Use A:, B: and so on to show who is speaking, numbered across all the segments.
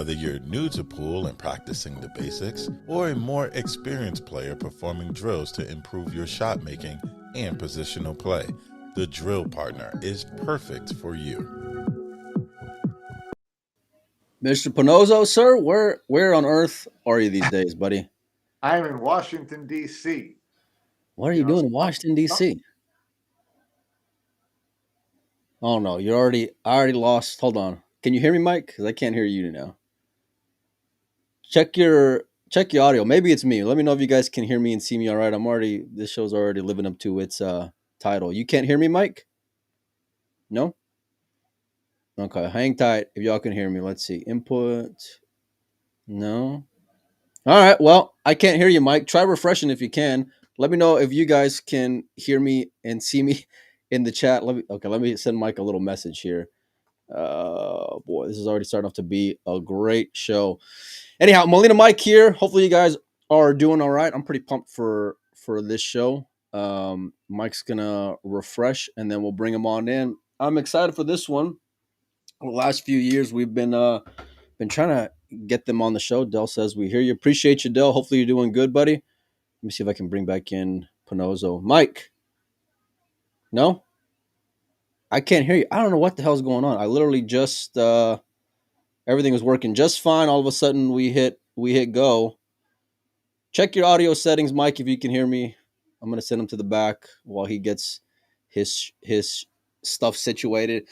A: Whether you're new to pool and practicing the basics, or a more experienced player performing drills to improve your shot making and positional play, the Drill Partner is perfect for you.
B: Mr. Panozzo, sir, where on earth are you these days, buddy?
C: I am in Washington, D.C.
B: What are you doing in Washington, D.C.? Oh no, I already lost. Hold on. Can you hear me, Mike? Because I can't hear you now. Check your audio. Maybe it's me. Let me know if you guys can hear me and see me all right. This show's already living up to its title. You can't hear me, Mike? No? Okay, hang tight if y'all can hear me. Let's see. Input. No. All right. Well, I can't hear you, Mike. Try refreshing if you can. Let me know if you guys can hear me and see me in the chat. Let me send Mike a little message here. Boy, this is already starting off to be a great show. Anyhow, Molina Mike here. Hopefully you guys are doing all right. I'm pretty pumped for this show. Mike's gonna refresh and then we'll bring him on in. I'm excited for this one. The last few years we've been trying to get them on the show. Dell says we hear you. Appreciate you, Dell. Hopefully you're doing good, buddy. Let me see if I can bring back in Panozzo. Mike. No? I can't hear you. I don't know what the hell's going on. I literally just everything was working just fine. All of a sudden we hit go. Check your audio settings, Mike, if you can hear me. I'm gonna send him to the back while he gets his stuff situated.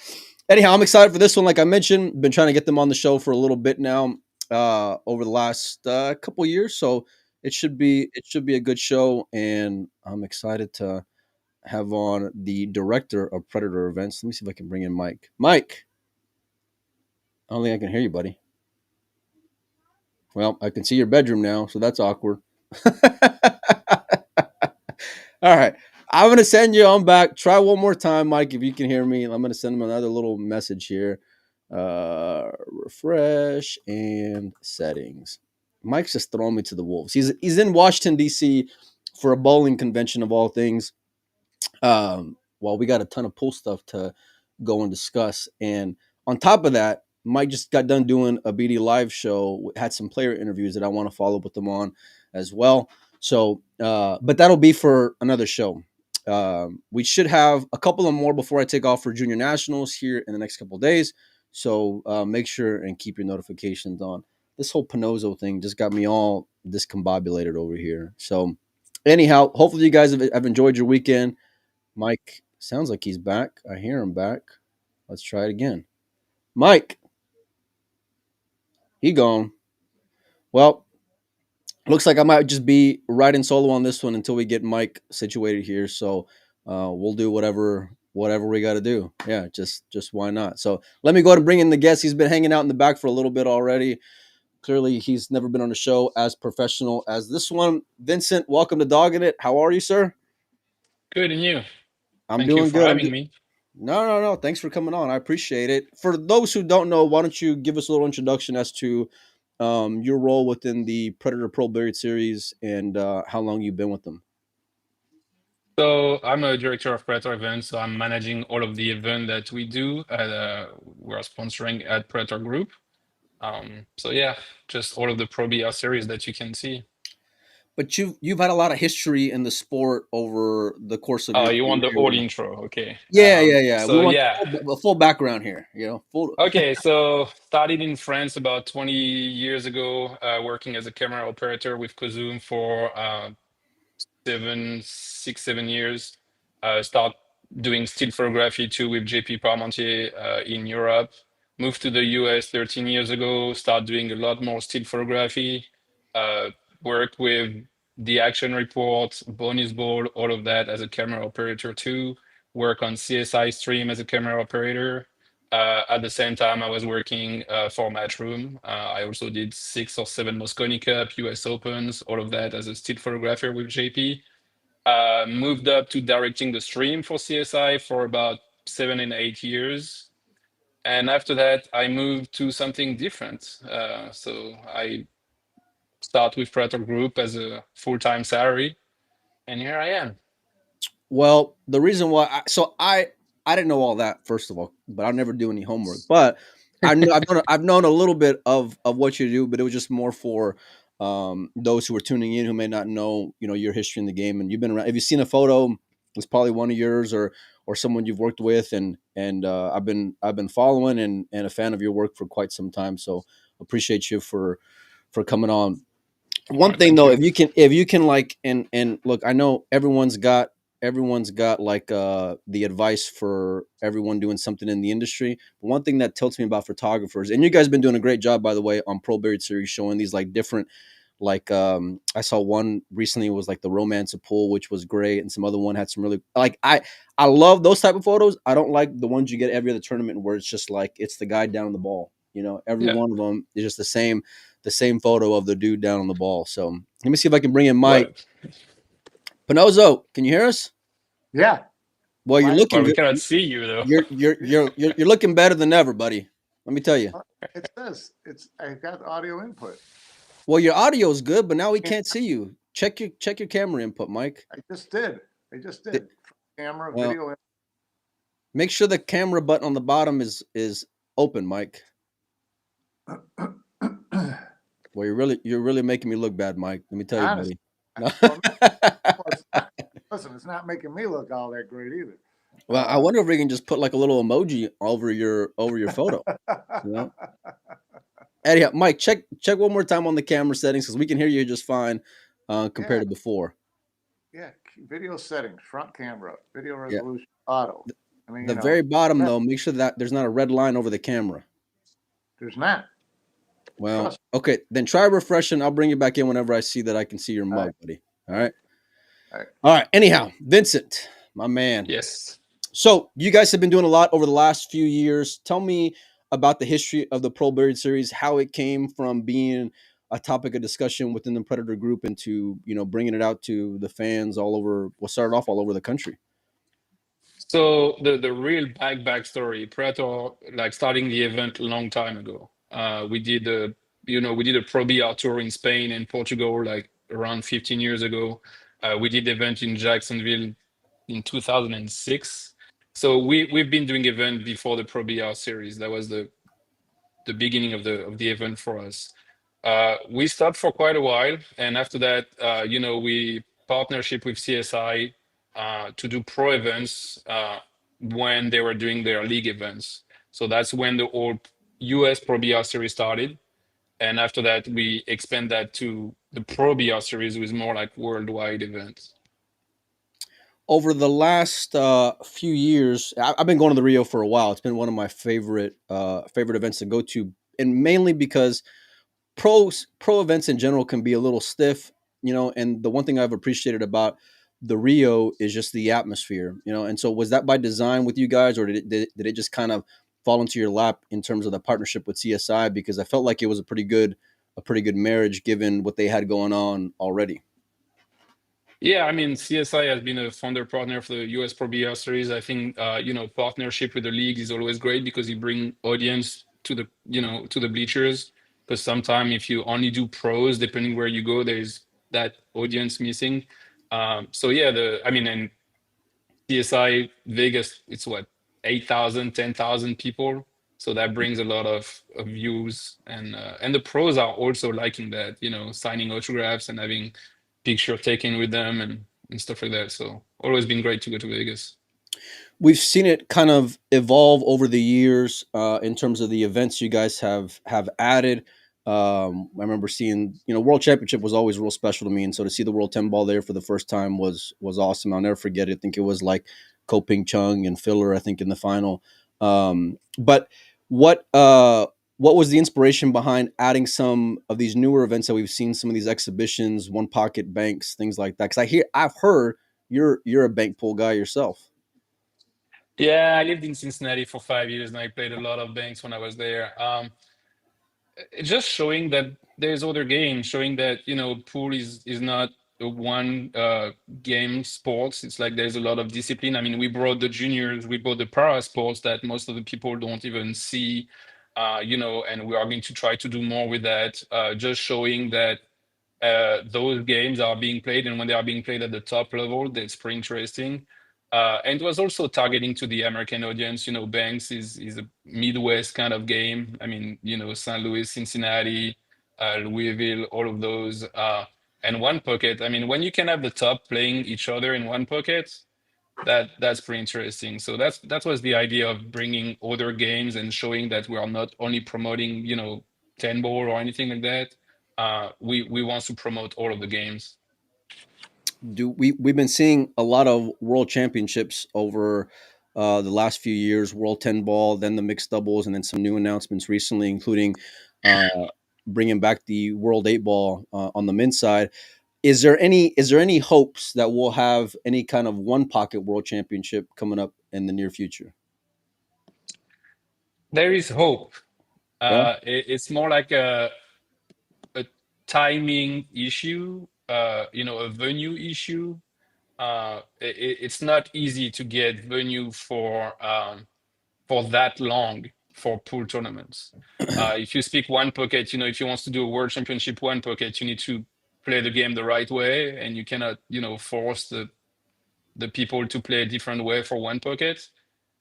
B: Anyhow, I'm excited for this one. Like I mentioned, been trying to get them on the show for a little bit now, over the last couple years. So it should be a good show, and I'm excited to have on the director of Predator events. Let me see if I can bring in Mike. Mike, I don't think I can hear you, buddy. Well, I can see your bedroom now, so that's awkward. All right. I'm going to send you on back. Try one more time, Mike, if you can hear me. I'm going to send him another little message here. Refresh and settings. Mike's just throwing me to the wolves. He's in Washington, D.C. for a bowling convention of all things. Well, we got a ton of pool stuff to go and discuss. And on top of that, Mike just got done doing a BD live show, had some player interviews that I want to follow up with them on as well. So, but that'll be for another show. We should have a couple of more before I take off for junior nationals here in the next couple of days. So make sure and keep your notifications on. This whole Panozzo thing just got me all discombobulated over here. So anyhow, hopefully you guys have enjoyed your weekend. Mike sounds like he's back. I hear him back. Let's try it again. Mike. He gone. Well, looks like I might just be riding solo on this one until we get Mike situated here. So we'll do whatever we got to do. Yeah, just why not? So let me go ahead and bring in the guest. He's been hanging out in the back for a little bit already. Clearly, he's never been on a show as professional as this one. Vincent, welcome to Dogging It. How are you, sir?
D: Good, and you?
B: I'm
D: Thank you
B: doing
D: for
B: good.
D: having me.
B: No. Thanks for coming on. I appreciate it. For those who don't know, why don't you give us a little introduction as to your role within the Predator Pro Billiard series and how long you've been with them?
D: So I'm a director of Predator events, so I'm managing all of the event that we do. We're sponsoring at Predator Group. So yeah, just all of the Pro BR series that you can see.
B: But you've had a lot of history in the sport over the course of
D: Oh,
B: your
D: you want the
B: career.
D: whole intro? Okay.
B: Yeah.
D: So
B: We want
D: yeah.
B: the full background here. Full.
D: Okay, so started in France about 20 years ago, working as a camera operator with Kozoom for 7 years. Start doing still photography too with JP Parmentier in Europe. Moved to the US 13 years ago. Start doing a lot more still photography. Uh, Worked with the action report, bonus ball, all of that as a camera operator too. Work on CSI stream as a camera operator. At the same time, I was working for Matchroom. I also did 6 or 7 Mosconi Cup, US Opens, all of that as a still photographer with JP. Moved up to directing the stream for CSI for about 7 and 8 years. And after that, I moved to something different. So I start with Predator Group as a full-time salary, and here I am.
B: Well, the reason why I didn't know all that, first of all, but I'll never do any homework. But I've known a little bit of what you do, but it was just more for those who are tuning in who may not know, your history in the game. And you've been around. If you've seen a photo, it's probably one of yours or someone you've worked with. And I've been following and a fan of your work for quite some time. So appreciate you for coming on. One thing
D: Thank
B: though,
D: you.
B: if you can like and look, I know everyone's got like the advice for everyone doing something in the industry. But one thing that tilts me about photographers, and you guys been doing a great job by the way on Pro Billiard Series, showing these like different, like I saw one recently was like the romance of pool, which was great, and some other one had some really like I love those type of photos. I don't like the ones you get every other tournament where it's just like it's the guy down the ball. Every
D: Yeah.
B: one of them is just the same photo of the dude down on the ball. So let me see if I can bring in Mike.
D: What?
B: Pinozzo, can you hear us?
C: Yeah.
B: Well, you're
C: Mike,
B: looking
D: Well, we
B: good.
D: cannot see you though.
B: You're looking better than ever, buddy. Let me tell you.
C: it says I got audio input.
B: Well, your audio is good, but now we can't see you. Check your camera input, Mike.
C: I just did. Camera,
B: Well,
C: video.
B: make sure the camera button on the bottom is open, Mike. Well, you're really making me look bad, Mike. Let me tell you,
C: Honest.
B: buddy.
C: Listen, it's not making me look all that great either.
B: Well, I wonder if we can just put like a little emoji over your photo. Anyhow, Mike, check one more time on the camera settings because we can hear you just fine compared to before.
C: Yeah, video settings, front camera, video
B: Yeah.
C: resolution, auto. I mean,
B: The very bottom though, make sure that there's not a red line over the camera.
C: there's not.
B: Well,
C: Trust
B: okay, then try refreshing. I'll bring you back in whenever I see that I can see your mug, buddy. All right. All right. Anyhow, Vincent, my man.
D: Yes.
B: So you guys have been doing a lot over the last few years. Tell me about the history of the Pro Billiard Series, how it came from being a topic of discussion within the Predator Group into bringing it out to the fans all over. What started off all over the country.
D: So the real backstory, Predator, like starting the event a long time ago. We did a Pro BR tour in Spain and Portugal like around 15 years ago. We did the event in Jacksonville in 2006. So we've been doing event before the Pro BR series. That was the beginning of the event for us. We stopped for quite a while, and after that, we partnership with CSI to do pro events when they were doing their league events. So that's when the old US Pro BR series started, and after that, we expand that to the Pro BR series with more like worldwide events.
B: Over the last few years, I've been going to the Rio for a while. It's been one of my favorite events to go to, and mainly because pro events in general can be a little stiff, and the one thing I've appreciated about the Rio is just the atmosphere, and so was that by design with you guys, or did it just kind of fall into your lap in terms of the partnership with CSI? Because I felt like it was a pretty good marriage given what they had going on already.
D: Yeah, I mean, CSI has been a founder partner for the US Pro BR series. I think partnership with the league is always great because you bring audience to the bleachers. Because sometimes if you only do pros, depending where you go, there's that audience missing. So yeah, and CSI Vegas, it's what 8,000, 10,000 people. So that brings a lot of views, and the pros are also liking that, signing autographs and having picture taken with them and stuff like that. So always been great to go to Vegas.
B: We've seen it kind of evolve over the years in terms of the events you guys have added. I remember seeing, World Championship was always real special to me, and so to see the World 10 ball there for the first time was awesome. I'll never forget it. I think it was like Ko Ping Chung and Filler, I think, in the final. But what was the inspiration behind adding some of these newer events that we've seen, some of these exhibitions, one pocket banks, things like that? Because I've heard you're a bank pool guy yourself.
D: Yeah, I lived in Cincinnati for 5 years and I played a lot of banks when I was there. It's just showing that there's other games, showing that pool is not a one game sports. It's like there's a lot of discipline. I mean, we brought the juniors, we brought the para sports that most of the people don't even see, and we are going to try to do more with that. Just showing that those games are being played, and when they are being played at the top level, that's pretty interesting. And it was also targeting to the American audience. Banks is a Midwest kind of game. I mean, St. Louis, Cincinnati, Louisville, all of those. And one pocket. I mean, when you can have the top playing each other in one pocket, that's pretty interesting. So that was the idea of bringing other games and showing that we are not only promoting, 10 ball or anything like that. We want to promote all of the games.
B: We've been seeing a lot of world championships over the last few years, World 10 ball, then the mixed doubles, and then some new announcements recently, including uh, bringing back the World 8 ball on the men's side. Is there any hopes that we'll have any kind of one pocket world championship coming up in the near future?
D: There is hope.
B: Yeah.
D: It's more like a timing issue, a venue issue. It's not easy to get venue for that long for pool tournaments. If you speak one pocket, if you want to do a world championship one pocket, you need to play the game the right way, and you cannot, force the people to play a different way for one pocket.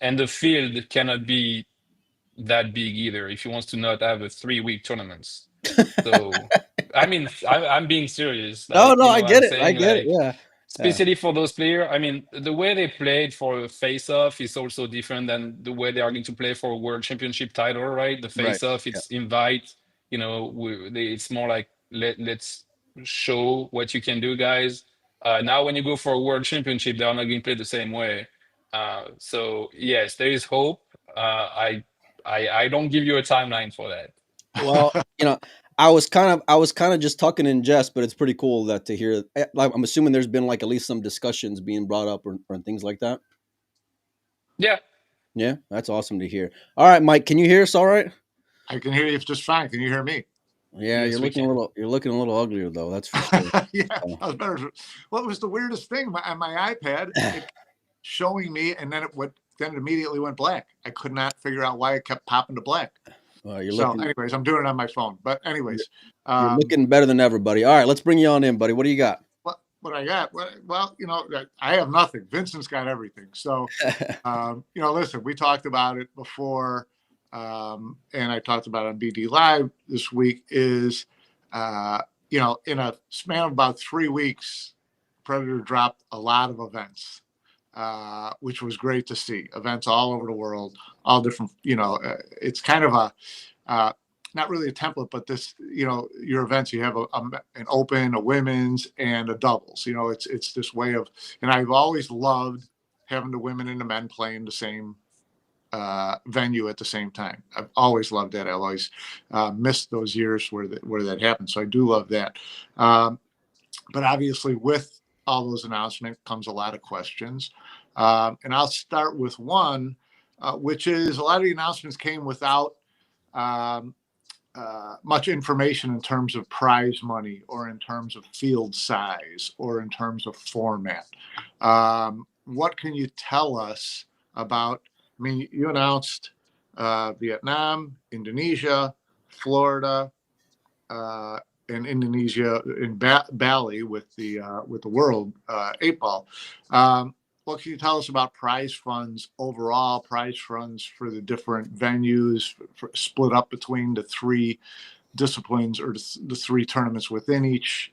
D: And the field cannot be that big either if you want to not have a 3-week tournaments. So, I mean, I'm being serious.
B: No,
D: Like,
B: no, I get
D: I'm
B: it. I
D: saying
B: get it.
D: like,
B: Yeah. Yeah.
D: especially for those players. I mean, the way they played for a face-off is also different than the way they are going to play for a world championship title, right? The
B: Right.
D: face-off,
B: Yeah.
D: it's invite. It's more like let's show what you can do, guys. Now, when you go for a world championship, they are not going to play the same way. So yes, there is hope. I don't give you a timeline for that.
B: Well, I was kind of just talking in jest, but it's pretty cool that to hear. Like, I'm assuming there's been like at least some discussions being brought up or things like that.
D: Yeah.
B: Yeah, that's awesome to hear. All right, Mike, can you hear us? All right.
C: I can hear you just fine. Can you hear me?
B: Yeah,
D: Yes, we can.
B: you're looking a little uglier though. That's for sure.
C: Yeah,
B: Uh,
C: I was better. Well, it was the weirdest thing on my iPad, it showing me, and then then it immediately went black. I could not figure out why it kept popping to black.
B: you're
C: So,
B: looking
C: anyways, I'm doing it on my phone. But anyways,
B: you're looking better than ever, buddy. All right, let's bring you on in, buddy. What do you got?
C: what I got? Well, I have nothing. Vincent's got everything. So, listen, we talked about it before, and I talked about it on BD Live this week. Is in a span of about 3 weeks, Predator dropped a lot of events, which was great to see. Events all over the world, all different. It's kind of a not really a template, but this, your events, you have an open, a women's, and a doubles. It's this way of, and I've always loved having the women and the men playing the same venue at the same time. I've always loved that. I've always missed those years where that happened. So I do love that. But obviously, with all those announcements comes a lot of questions. And I'll start with one, which is a lot of the announcements came without much information in terms of prize money or in terms of field size or in terms of format. What can you tell us about? I mean, you announced Vietnam, Indonesia, Florida, and Indonesia in Bali with the World 8 ball. What can you tell us about prize funds overall, prize funds for the different venues, split up between the 3 disciplines or the 3 tournaments within each?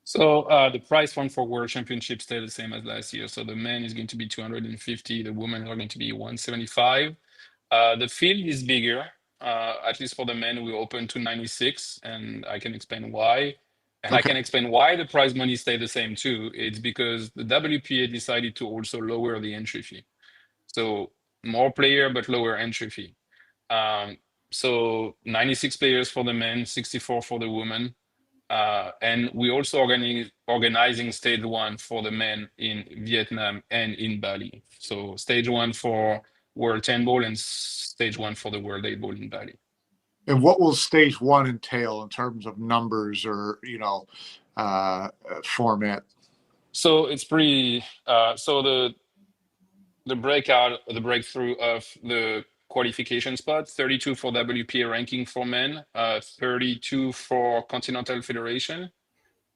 D: So the price fund for World Championship stay the same as last year. So the men is going to be 250, the women are going to be 175. The field is bigger. At least for the men, we open to 96, and I can explain why. And I
C: Okay.
D: can explain why the prize money stay the same too. It's because the WPA decided to also lower the entry fee. So more player, but lower entry fee. So 96 players for the men, 64 for the women. And we also organizing stage 1 for the men in Vietnam and in Bali. So stage 1 for World 10 ball and stage 1 for the World 8 ball in Bali.
C: And what will stage 1 entail in terms of numbers or format?
D: So it's pretty. So the breakthrough of the qualification spot: 32 for WPA ranking for men, 32 for Continental Federation,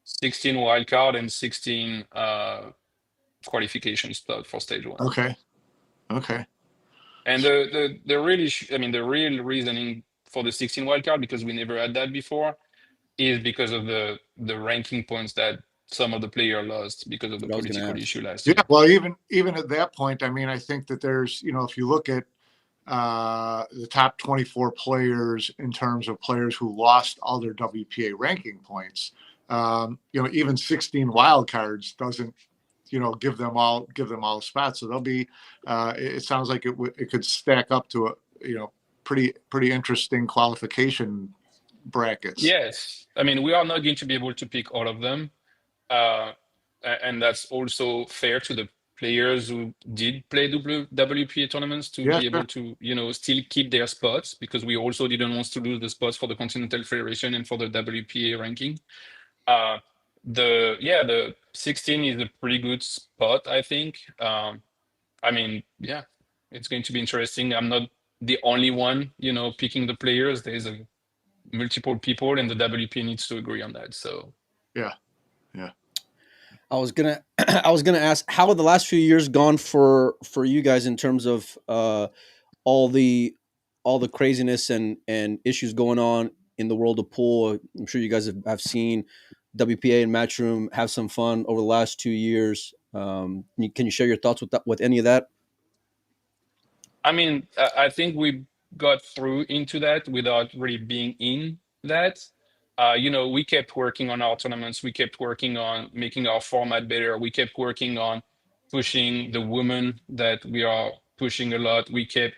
D: 16 wildcard, and 16 qualification spot for stage 1.
C: Okay. Okay.
D: And the really, the real reasoning for the 16 wildcard, because we never had that before, is because of the ranking points that some of the players lost because of the
B: What I was gonna
D: political
B: ask.
D: issue last
C: Yeah.
D: year.
C: Well, even at that point, I mean, I think that there's, if you look at the top 24 players in terms of players who lost all their WPA ranking points, even 16 wild cards doesn't, give them all spots. So they'll be. It sounds like it could stack up to a pretty interesting qualification brackets.
D: Yes, we are not going to be able to pick all of them, and that's also fair to the players who did play WPA tournaments to
C: Yeah,
D: be able
C: sure.
D: to still keep their spots, because we also didn't want to lose the spots for the Continental Federation and for the WPA ranking. The 16 is a pretty good spot, I think. It's going to be interesting. I'm not the only one, picking the players. There's multiple people, and the WPA needs to agree on that. So
C: Yeah.
B: I was gonna I was gonna ask, how have the last few years gone for you guys in terms of all the craziness and issues going on in the world of pool? I'm sure you guys have seen WPA and Matchroom have some fun over the last 2 years. Can you share your thoughts with any of that?
D: I think we got through into that without really being in that. We kept working on our tournaments. We kept working on making our format better. We kept working on pushing the women that we are pushing a lot. We kept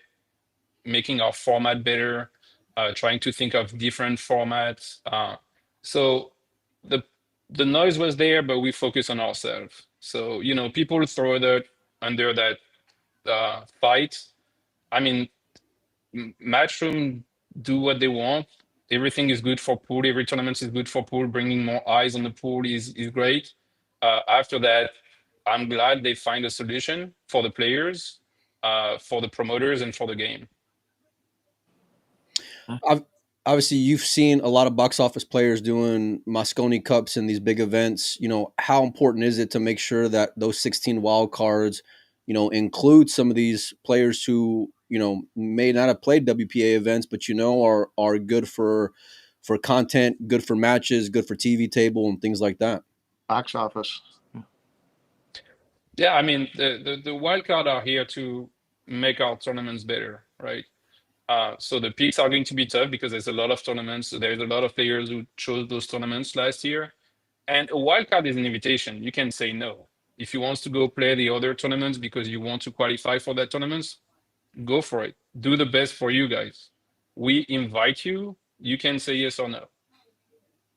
D: making our format better, trying to think of different formats. So the noise was there, but we focus on ourselves. So, people throw that under that fight. Matchroom do what they want. Everything is good for pool. Every tournament is good for pool. Bringing more eyes on the pool is great. After that, I'm glad they find a solution for the players, for the promoters, and for the game.
B: Obviously, you've seen a lot of box office players doing Mosconi Cups and these big events. How important is it to make sure that those 16 wild cards, include some of these players who, may not have played WPA events, but are good for content, good for matches, good for TV table and things like that.
C: Box office.
D: Yeah, the wild card are here to make our tournaments better, right? So the peaks are going to be tough because there's a lot of tournaments. There's a lot of players who chose those tournaments last year. And a wild card is an invitation. You can say no. If you want to go play the other tournaments because you want to qualify for that tournaments, go for it. Do the best for you guys. We invite you. You can say yes or no.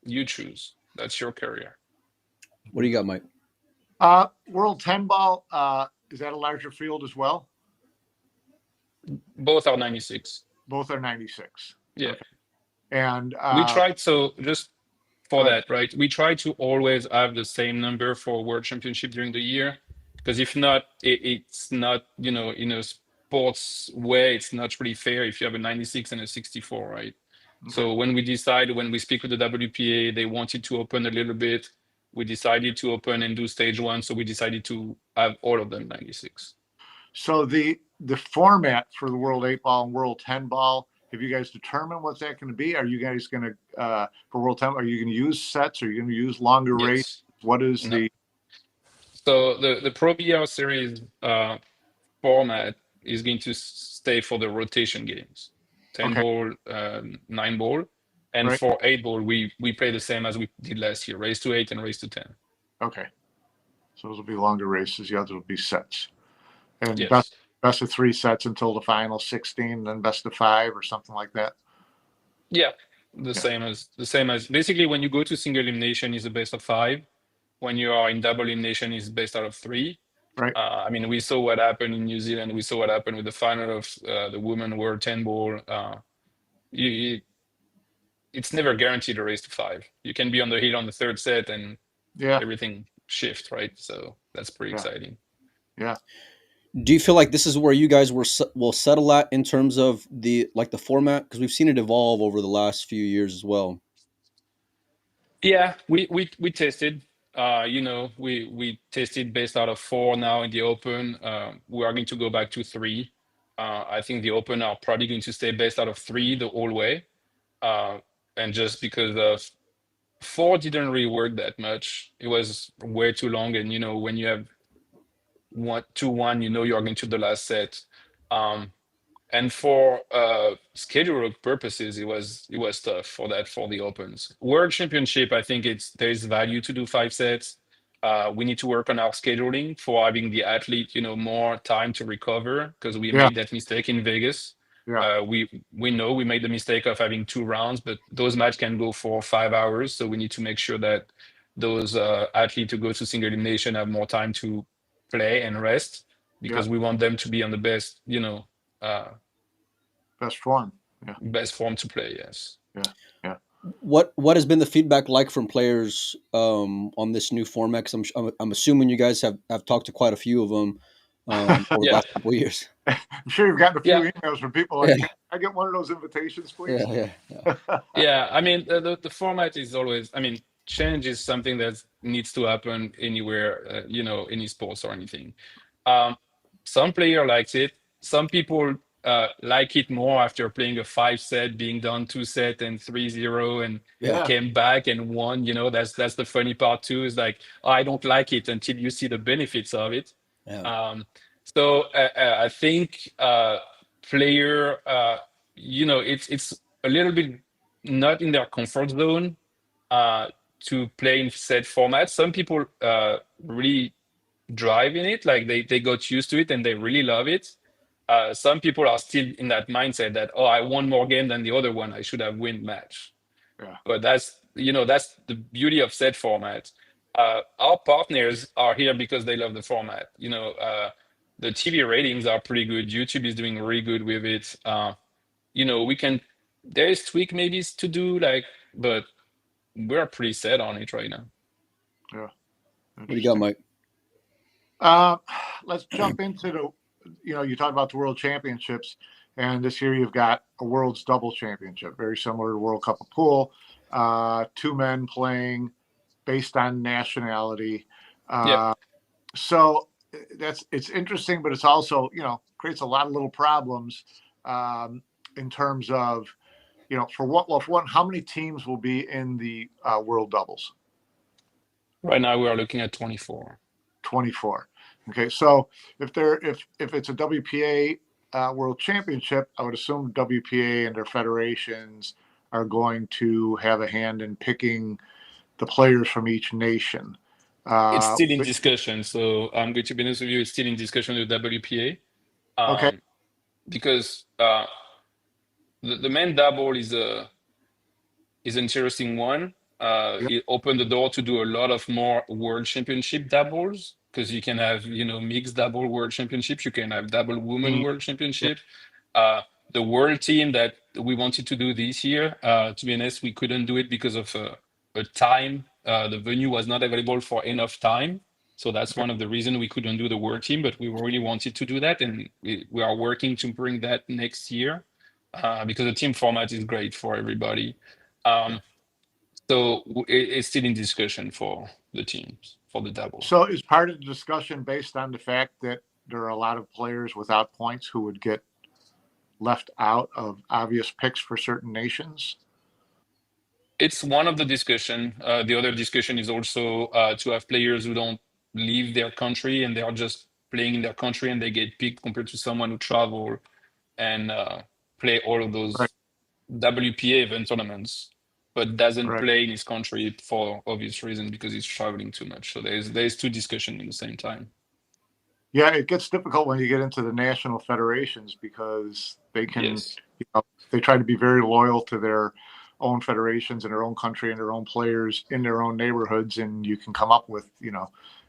D: You choose. That's your career.
B: What do you got, Mike?
C: World 10 ball, is that a larger field as well?
D: Both are 96.
C: Both are 96.
D: Yeah.
C: Okay. And
D: we tried, so just for that, right? We try to always have the same number for World Championship during the year, because if not, it's not, in a sports way, it's not really fair if you have a 96 and a 64, right? Okay. So when we speak with the WPA, they wanted to open a little bit. We decided to open and do stage 1, so we decided to have all of them 96.
C: So the format for the World 8 ball and World 10 ball, have you guys determined what's that going to be? Are you guys going to, for World 10, are you going to use sets? Are you going to use longer race? What is the...
D: So the Pro BR series format is going to stay for the rotation games, 10 ball, 9 ball. And for 8 ball, we play the same as we did last year, race to 8 and race to 10.
C: Okay. So those will be longer races. The others will be sets. And
D: yes.
C: best of 3 sets until the final 16, then best of 5 or something like that.
D: Yeah, the same as basically when you go to single elimination is a best of 5. When you are in double elimination is best out of 3.
C: Right.
D: We saw what happened in New Zealand. We saw what happened with the final of the Women World 10 ball. It's never guaranteed a race to 5. You can be on the hill on the 3rd set and everything shift, right? So that's pretty exciting.
C: Yeah.
B: Do you feel like this is where you guys will settle at in terms of the format? Because we've seen it evolve over the last few years as well.
D: Yeah, we tested. We tested based out of 4 now in the Open. We are going to go back to 3. I think the Open are probably going to stay based out of 3 the whole way. And just because of 4 didn't really work that much. It was way too long. And, when you have 2-1, you're going to the last set. And for schedule purposes, it was tough for the Opens. World Championship, I think there's value to do 5 sets. We need to work on our scheduling for having the athlete, more time to recover because we
C: Yeah.
D: made that mistake in Vegas.
C: Yeah.
D: We know we made the mistake of having 2 rounds, but those matches can go for 5 hours. So we need to make sure that those athletes who go to single elimination have more time to play and rest because we want them to be on the best,
C: Best form. Yeah.
D: best form to play. Yes.
C: Yeah.
B: What has been the feedback like from players on this new format? 'Cause I'm assuming you guys have talked to quite a few of them over the
D: Yeah.
B: last couple of years.
C: I'm sure you've gotten a few
D: Yeah.
C: emails from people like,
B: Yeah.
C: "Can I get one of those invitations, please?"
B: Yeah.
D: Yeah. I mean, the format is always. I mean, change is something that needs to happen anywhere. Any sports or anything. Um, some player likes it. Some people like it more after playing a 5 set, being down 2 set and 3-0 and
B: Yeah.
D: came back and won. That's the funny part too. Is like, oh, I don't like it until you see the benefits of it.
B: Yeah.
D: So I think player, it's a little bit not in their comfort zone to play in set format. Some people really drive in it, like they got used to it and they really love it. Some people are still in that mindset that, oh, I won more game than the other one, I should have win match.
C: Yeah.
D: But that's the beauty of set format. Our partners are here because they love the format. The TV ratings are pretty good. YouTube is doing really good with it. There is tweak maybe to do, but we're pretty set on it right now.
C: Yeah.
B: What do you got, Mike?
C: Let's jump into you talked about the World Championships, and this year you've got a World's Double Championship, very similar to World Cup of Pool. 2 men playing based on nationality.
D: Yep.
C: So it's interesting, but it's also, creates a lot of little problems in terms of, for one, how many teams will be in the World Doubles?
D: Right now we are looking at 24.
C: 24. Okay, so if it's a WPA World Championship, I would assume WPA and their federations are going to have a hand in picking the players from each nation.
D: It's still in discussion, so I'm going to be honest with you. It's still in discussion with WPA.
C: Okay.
D: Because the men double is an interesting one. It opened the door to do a lot of more World Championship doubles because you can have mixed double World Championships. You can have double women World Championship. The world team that we wanted to do this year, to be honest, we couldn't do it because of a time. The venue was not available for enough time. So that's one of the reasons we couldn't do the world team, but we really wanted to do that. And we are working to bring that next year because the team format is great for everybody. So it's still in discussion for the teams, for the double.
C: So is part of the discussion based on the fact that there are a lot of players without points who would get left out of obvious picks for certain nations?
D: It's one of the discussion. The other discussion is also to have players who don't leave their country and they are just playing in their country and they get picked compared to someone who travel and play all of those WPA event tournaments, but doesn't play in his country for obvious reasons because he's traveling too much. So there's 2 discussions at the same time.
C: Yeah, it gets difficult when you get into the national federations because they can, they try to be very loyal to their own federations in their own country and their own players in their own neighborhoods, and you can come up with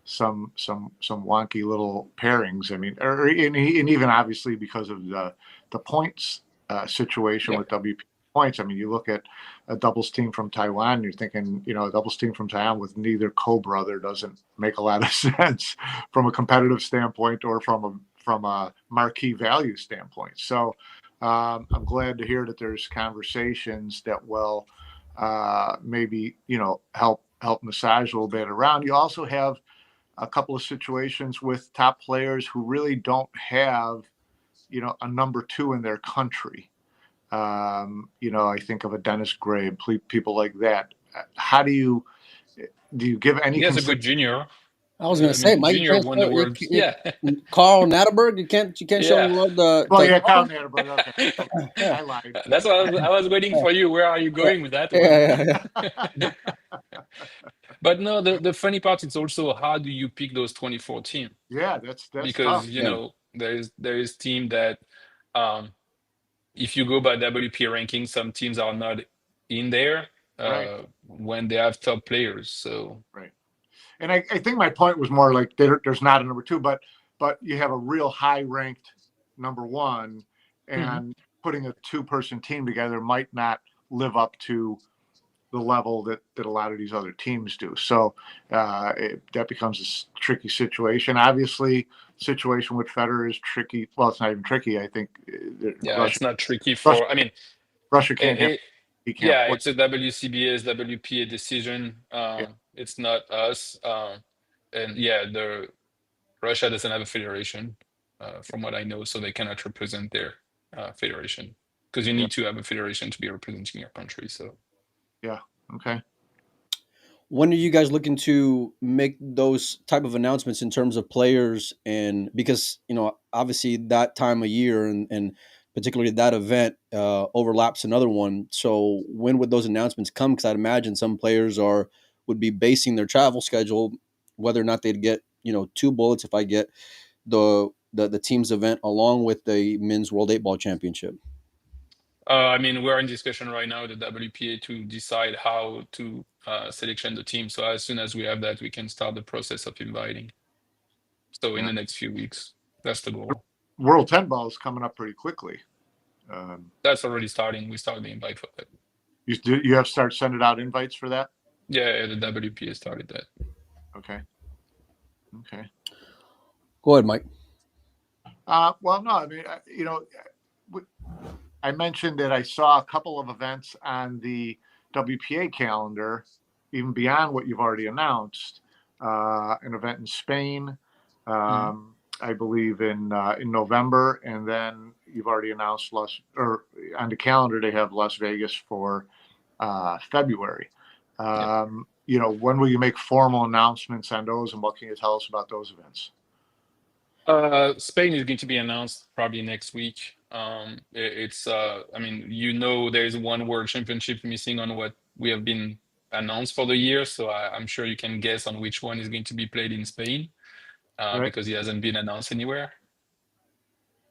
C: some wonky little pairings. I mean, and even obviously because of the points situation with WP points. I mean, you look at a doubles team from Taiwan, you're thinking, a doubles team from Taiwan with neither co-brother doesn't make a lot of sense from a competitive standpoint or from a marquee value standpoint. So I'm glad to hear that there's conversations that will maybe, help help massage a little bit around. You also have a couple of situations with top players who really don't have, a number two in their country. I think of a Dennis Gray, people like that. How do you give any
D: He has a
C: consideration?
D: good junior.
B: I was gonna
D: I
B: say,
D: mean,
B: Mike, you
D: junior
B: can't
D: won the
B: show
D: world. Yeah,
B: Carl Natterberg. You can't show
D: yeah.
B: him love the.
C: Well,
B: To
C: yeah, Kyle
B: Carl?
C: Natterberg. Okay,
B: Yeah,
C: I lied.
D: That's what I was waiting for you. Where are you going with that one?
B: yeah.
D: But no, the funny part is also how do you pick those 24 teams?
C: Yeah, that's
D: Because
C: tough.
B: Yeah.
D: there is team that um if you go by WPA ranking, some teams are not in there
C: Right,
D: when they have top players. So
C: right. And I think my point was more like there's not a number two, but you have a real high ranked number one,
D: Mhm.
C: and putting a two-person team together might not live up to the level that a lot of these other teams do. So that becomes a tricky situation. Obviously, situation with Federer is tricky. Well, it's not even tricky. I think
D: yeah,
C: Russia
D: it's not tricky
C: Russia
D: for. I mean,
C: Russia
D: it,
C: can't handle.
D: it,
C: He can't
D: yeah,
C: play.
D: it's a WCBS, WPA decision.
C: Yeah,
D: It's not us. And yeah, the Russia doesn't have a federation, from what I know, so they cannot represent their federation because you
C: yeah,
D: need to have a federation to be representing your country. So
C: yeah. Okay.
B: When are you guys looking to make those type of announcements in terms of players? And because obviously that time of year and particularly that event overlaps another one. So when would those announcements come? Because I'd imagine some players would be basing their travel schedule whether or not they'd get two bullets if I get the team's event along with the men's World 8 Ball Championship.
D: I mean, we're in discussion right now with the WPA to decide how to selection the team. So as soon as we have that, we can start the process of inviting. So in
C: Yeah.
D: the next few weeks, that's the goal.
C: World 10 ball is coming up pretty quickly.
D: That's already starting. We started the invite for that.
C: You have to start sending out invites for that.
D: Yeah, the WPA started that.
C: Okay. Okay.
B: Go ahead, Mike.
C: Well, no, I mean, I mentioned that I saw a couple of events on the WPA calendar, even beyond what you've already announced. An event in Spain, I believe in November, and then you've already announced on the calendar they have Las Vegas for February. When will you make formal announcements on those, and what can you tell us about those events?
D: Spain is going to be announced probably next week. I mean, there's one World Championship missing on what we have been announced for the year, so I'm sure you can guess on which one is going to be played in Spain,
C: Right.
D: because it hasn't been announced anywhere.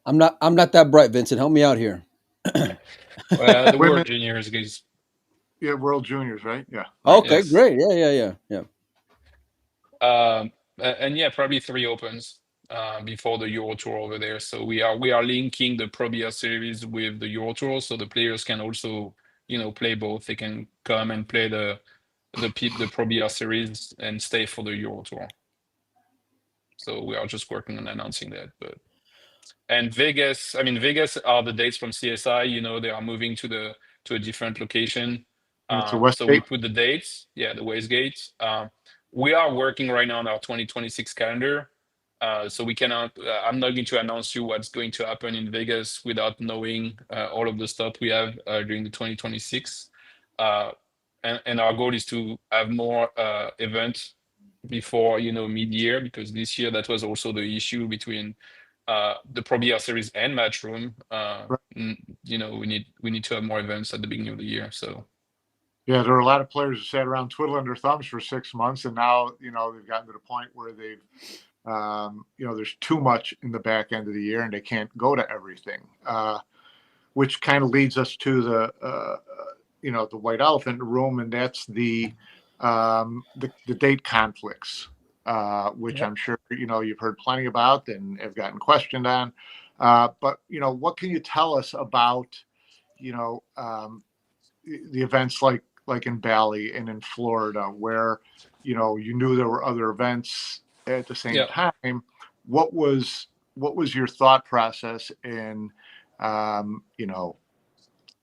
B: I'm not that bright, Vincent. Help me out here.
D: Well, the
C: Women,
D: World Juniors is
C: yeah, World Juniors, right? Yeah.
D: right.
B: Okay,
D: Yes.
B: great. Yeah.
D: And yeah, probably 3 opens before the Euro Tour over there. So we are linking the Pro Billiard series with the Euro Tour, so the players can also play both. They can come and play the Pro Billiard series and stay for the Euro Tour. So we are just working on announcing that. And Vegas, I mean, Vegas are the dates from CSI. They are moving to a different location.
C: And it's a
D: So we
C: Westgate.
D: put the dates. Yeah, the Westgate. We are working right now on our 2026 calendar. So we cannot. I'm not going to announce you what's going to happen in Vegas without knowing all of the stuff we have during the 2026. And our goal is to have more events before mid-year, because this year that was also the issue between the Pro Billiard series and Matchroom.
C: Right.
D: We need to have more events at the beginning of the year. So
C: Yeah, there are a lot of players who sat around twiddling their thumbs for 6 months, and now they've gotten to the point where they've there's too much in the back end of the year, and they can't go to everything. Which kind of leads us to the white elephant in the room, and that's the date conflicts, which I'm sure you've heard plenty about and have gotten questioned on. But what can you tell us about the events like in Bali and in Florida, where you knew there were other events at the same time? What was your thought process in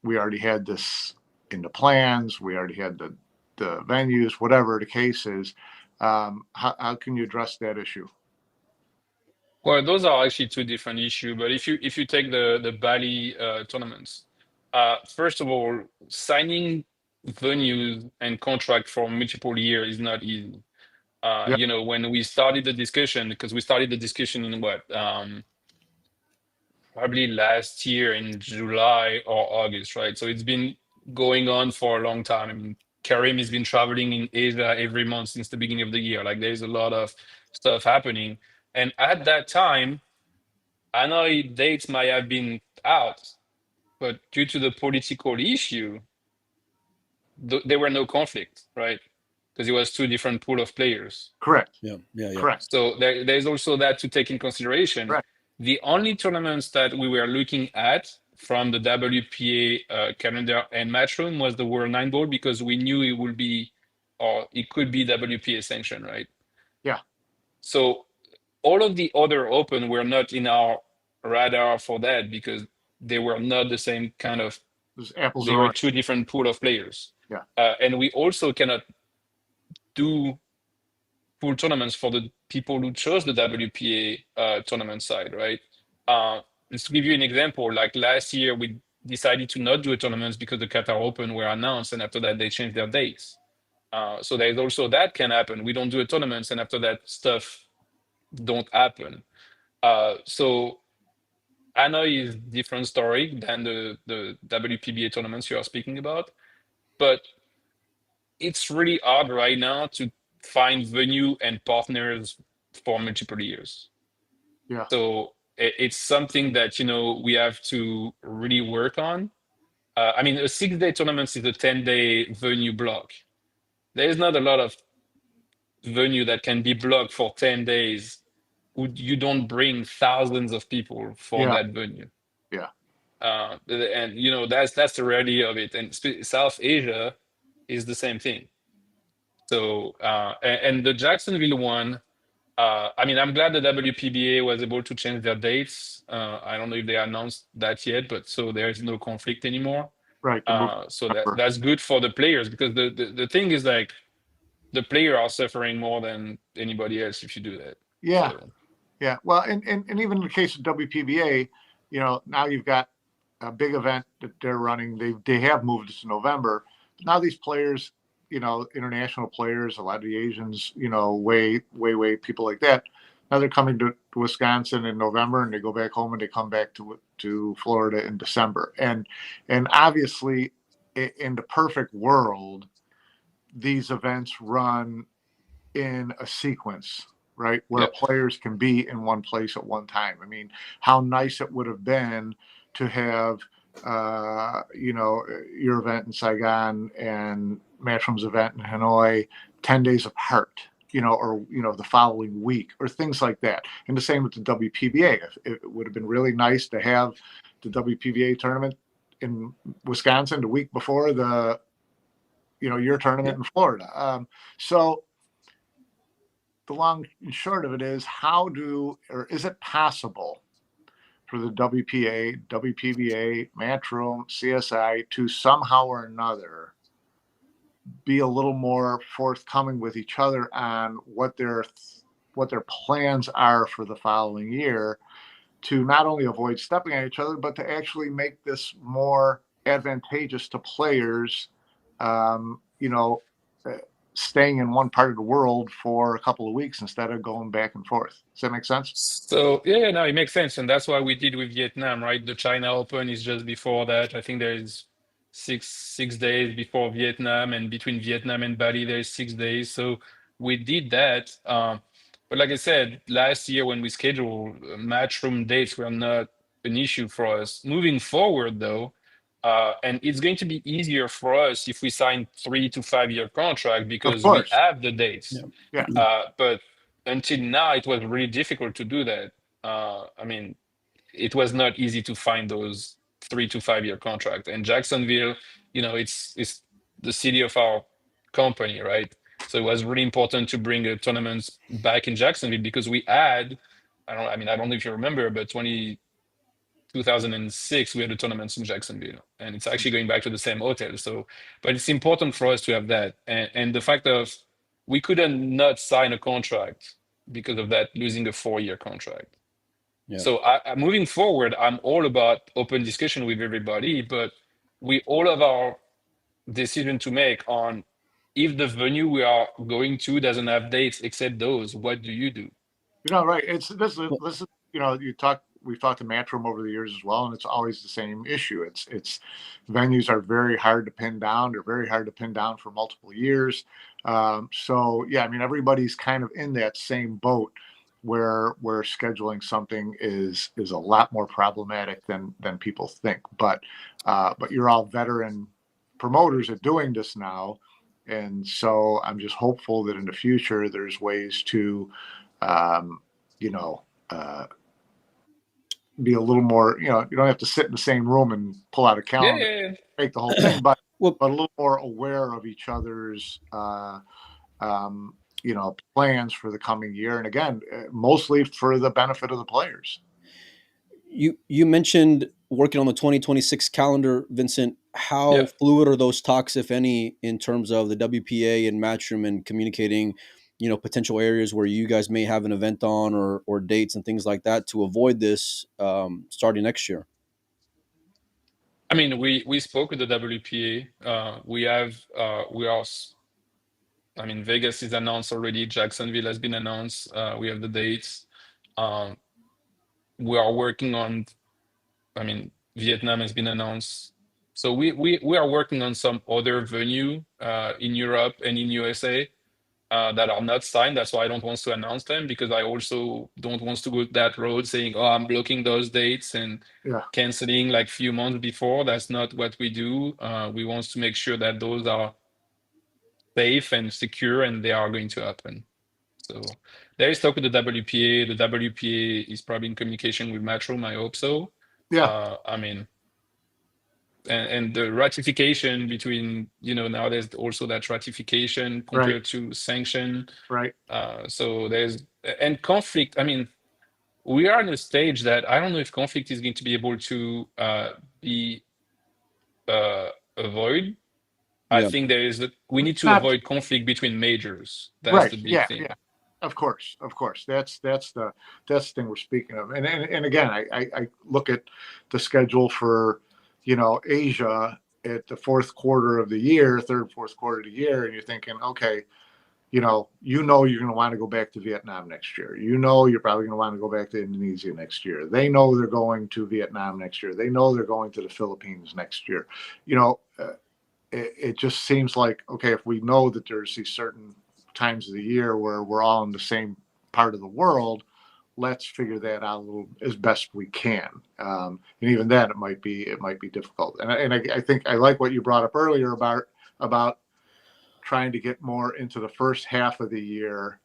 C: we already had this in the plans, we already had the the venues, whatever the case is. How can you address that issue?
D: Well, those are actually two different issues. But if you take the Bali tournaments, first of all, signing venues and contract for multiple years is not easy.
C: Yeah,
D: When we started the discussion, because we started the discussion in what, probably last year in July or August, right? So it's been going on for a long time. I mean, Karim has been traveling in Asia every month since the beginning of the year. Like there's a lot of stuff happening. And at that time, I know dates might have been out, but due to the political issue, there were no conflict, right? Because it was two different pool of players.
C: correct.
B: Yeah, yeah, yeah.
C: Correct.
D: So there's also that to take in consideration.
C: Correct.
D: The only tournaments that we were looking at from the WPA calendar and Matchroom was the World Nine Ball because we knew it would be, or it could be WPA sanctioned, right?
C: Yeah.
D: So all of the other open were not in our radar for that because they were not the same kind of.
C: There's apples
D: They
C: and
D: were
C: oranges.
D: two different pool of players.
C: Yeah.
D: And we also cannot do full tournaments for the people who chose the WPA tournament side, right? Let's give you an example. Like last year, we decided to not do a tournaments because the Qatar Open were announced, and after that, they changed their dates. So there's also that can happen. We don't do a tournaments, and after that, stuff don't happen. So I know it's different story than the WPBA tournaments you are speaking about, but it's really hard right now to find venue and partners for multiple years.
C: Yeah.
D: So it's something that we have to really work on. I mean, a 6-day tournament is a 10-day venue block. There is not a lot of venue that can be blocked for 10 days. You don't bring thousands of people for
C: Yeah.
D: that venue.
C: Yeah.
D: And that's the reality of it. And South Asia is the same thing. So and the Jacksonville one, I mean, I'm glad the WPBA was able to change their dates. I don't know if they announced that yet, but so there is no conflict anymore.
C: Right.
D: So that's good for the players because the thing is like the player are suffering more than anybody else if you do that.
C: Yeah.
D: So,
C: Yeah. Well, and even in the case of WPBA, now you've got a big event that they're running. They have moved it to November. Now these players, international players, a lot of the Asians, way people like that. Now they're coming to Wisconsin in November, and they go back home, and they come back to Florida in December. And obviously, in the perfect world, these events run in a sequence, right? Where
D: Yep.
C: players can be in one place at one time. I mean, how nice it would have been to have, your event in Saigon and Matchroom's event in Hanoi 10 days apart, or, the following week or things like that. And the same with the WPBA. It would have been really nice to have the WPBA tournament in Wisconsin the week before your tournament in Florida. So the long and short of it is, is it possible for the WPA, WPBA, Matchroom, CSI to somehow or another be a little more forthcoming with each other on what their plans are for the following year, to not only avoid stepping on each other, but to actually make this more advantageous to players, staying in one part of the world for a couple of weeks instead of going back and forth. Does that make sense?
D: So yeah, no, it makes sense, and that's what we did with Vietnam, right? The China Open is just before that. I think there is six days before Vietnam, and between Vietnam and Bali there is 6 days. So we did that. But like I said, last year when we scheduled Matchroom dates were not an issue for us. Moving forward, though. And it's going to be easier for us if we sign 3 to 5 year contract because we have the dates.
C: Yeah.
D: But until now, it was really difficult to do that. I mean, it was not easy to find those 3 to 5 year contract. And Jacksonville, it's the city of our company, right? So it was really important to bring a tournament back in Jacksonville because we had, I don't know if you remember, but 2006, we had a tournament in Jacksonville, and it's actually going back to the same hotel. So, but it's important for us to have that, and the fact of we couldn't not sign a contract because of that, losing a 4-year contract.
B: Yeah.
D: So, moving forward, I'm all about open discussion with everybody, but we all have our decision to make on if the venue we are going to doesn't have dates except those. What do you do?
C: Right. It's this is we've talked to Matchroom over the years as well, and it's always the same issue. It's venues are very hard to pin down. They're very hard to pin down for multiple years. So yeah, I mean everybody's kind of in that same boat where scheduling something is a lot more problematic than people think. But you're all veteran promoters at doing this now, and so I'm just hopeful that in the future there's ways to be a little more, you don't have to sit in the same room and pull out a calendar,
D: Yeah.
C: make the whole thing, but
B: Well,
C: a little more aware of each other's, plans for the coming year. And again, mostly for the benefit of the players.
B: you mentioned working on the 2026 calendar, Vincent. How
D: Yeah.
B: fluid are those talks, if any, in terms of the WPA and Matchroom and communicating, potential areas where you guys may have an event on or dates and things like that to avoid this starting next year?
D: I mean, we spoke with the WPA. We are. I mean, Vegas is announced already. Jacksonville has been announced. We have the dates. We are working on. I mean, Vietnam has been announced. So we are working on some other venue in Europe and in USA that are not signed. That's why I don't want to announce them, because I also don't want to go that road saying, "Oh, I'm blocking those dates and canceling like few months before." That's not what we do. We want to make sure that those are safe and secure, and they are going to happen. So there is talk with the WPA. The WPA is probably in communication with Matchroom. I hope so.
C: Yeah.
D: I mean, and the ratification between, now there's also that ratification compared to sanction.
C: Right.
D: So there's and conflict. I mean, we are in a stage that I don't know if conflict is going to be able to be avoid. I
B: Yeah.
D: think we need to avoid conflict between majors. That's the big thing.
C: Yeah. Of course. That's the thing we're speaking of. And again, I look at the schedule for, Asia at the fourth quarter of the year, third, fourth quarter of the year, and you're thinking, okay, you're going to want to go back to Vietnam next year. You're probably going to want to go back to Indonesia next year. They know they're going to Vietnam next year. They know they're going to the Philippines next year. It just seems like, okay, if we know that there's these certain times of the year where we're all in the same part of the world, let's figure that out a little as best we can. And even then, it might be difficult. And I think I like what you brought up earlier about trying to get more into the first half of the year,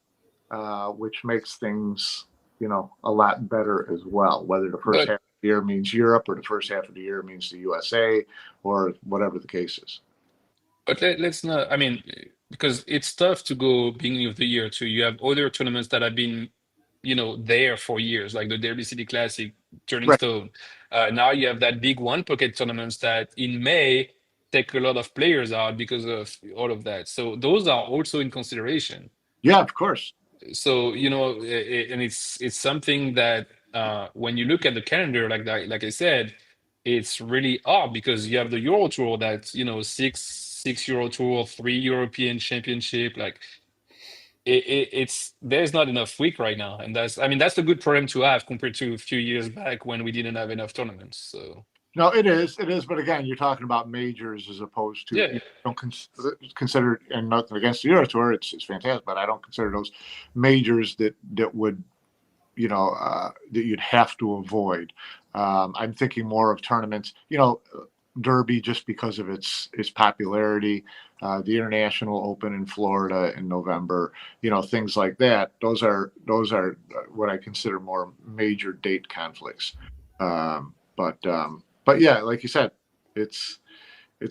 C: which makes things, a lot better as well. Whether the first half of the year means Europe or the first half of the year means the USA or whatever the case is.
D: But let's not, I mean, because it's tough to go beginning of the year too. You have other tournaments that have been, there for years, like the Derby City Classic, Turning Stone. Now you have that big one pocket tournaments that in May take a lot of players out because of all of that. So those are also in consideration.
C: Yeah, of course.
D: So, and it's something that when you look at the calendar like that, like I said, it's really odd because you have the Euro Tour that's, six Euro Tour, 3 European Championship. Like it's there's not enough week right now, and that's a good problem to have compared to a few years back when we didn't have enough tournaments. So
C: no, it is, but again, you're talking about majors as opposed to you don't consider, and nothing against the Euro Tour, it's fantastic, but I don't consider those majors that would, that you'd have to avoid. I'm thinking more of tournaments, Derby, just because of its popularity, the International Open in Florida in November, things like that. Those are what I consider more major date conflicts. But yeah, like you said, it's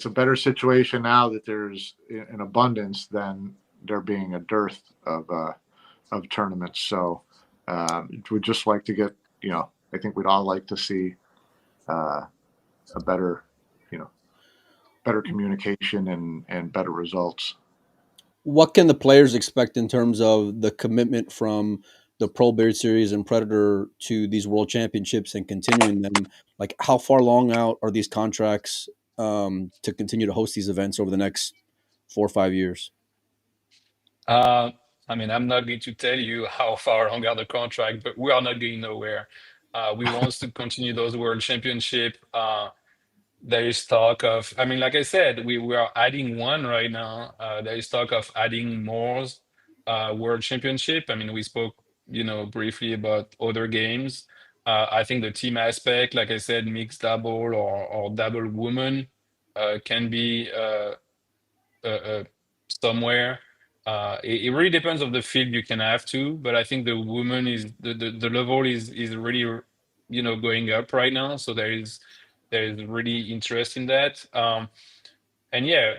C: a better situation now that there's an abundance than there being a dearth of tournaments. So we'd just like to get, I think we'd all like to see a better, better communication and better results.
B: What can the players expect in terms of the commitment from the Pro Billiard Series and Predator to these World Championships and continuing them? Like, how far long out are these contracts to continue to host these events over the next 4 or 5 years?
D: I mean, I'm not going to tell you how far along are the contract, but we are not going nowhere. We want to continue those World Championship. There is talk of, I mean, like I said, we are adding one right now. There is talk of adding more World Championship. I mean, we spoke, briefly about other games. I think the team aspect, like I said, mixed double or double woman can be somewhere. It really depends on the field you can have to, but I think the woman is the level is really going up right now. So there is really interest in that. And yeah,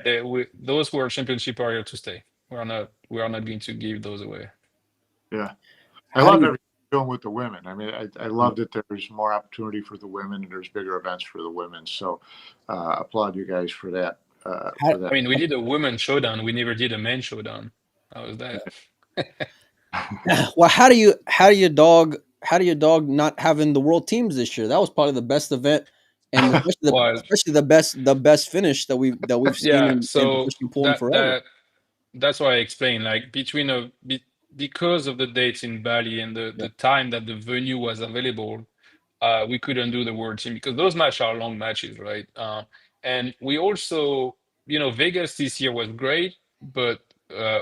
D: those World Championship are here to stay. We are not going to give those away.
C: Yeah. I
B: How do
C: love
B: you?
C: everything you're doing with the women. I mean, I love that there's more opportunity for the women and there's bigger events for the women. So applaud you guys for that.
B: How,
D: I mean, we did a women showdown. We never did a men showdown. How was that?
B: well, how do you dog not having the world teams this year? That was probably the best event, and
D: Well,
B: especially the best finish that we've seen
D: yeah.
B: in
D: So
B: professional pooling
D: that
B: forever.
D: that that's why I explained. Like because of the dates in Bali and
B: Yeah,
D: the time that the venue was available, we couldn't do the world team because those matches are long matches, right? And we also, Vegas this year was great, but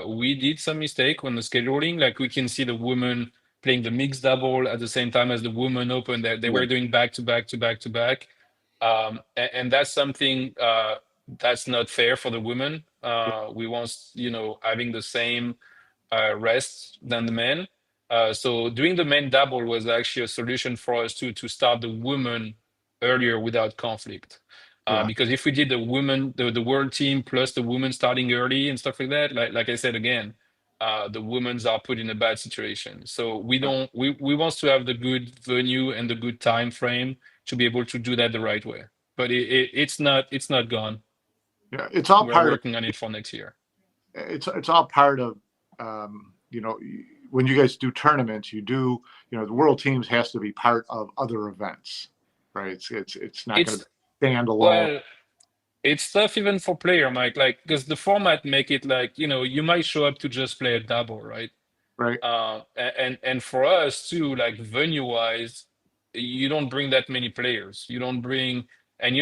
D: we did some mistake on the scheduling. Like we can see the women playing the mixed double at the same time as the women open. They
B: yeah,
D: were doing back to back to back to back, and that's something that's not fair for the women. We want, having the same rest than the men. So doing the men double was actually a solution for us to start the women earlier without conflict.
C: yeah,
D: Because if we did the women, the world team plus the women starting early and stuff like that, like I said again, the women's are put in a bad situation. So we
C: yeah,
D: don't we want to have the good venue and the good time frame to be able to do that the right way. But it's not gone.
C: yeah. It's all
D: We're
C: part of
D: working on it for next year.
C: it's all part of when you guys do tournaments, you do the world teams has to be part of other events, right? It's not going to
D: It's
C: be standalone,
D: well, it's tough even for player, Mike, like because the format make it like, you might show up to just play a double, right?
C: right?
D: And for us too, like venue wise, you don't bring that many players. You don't bring, and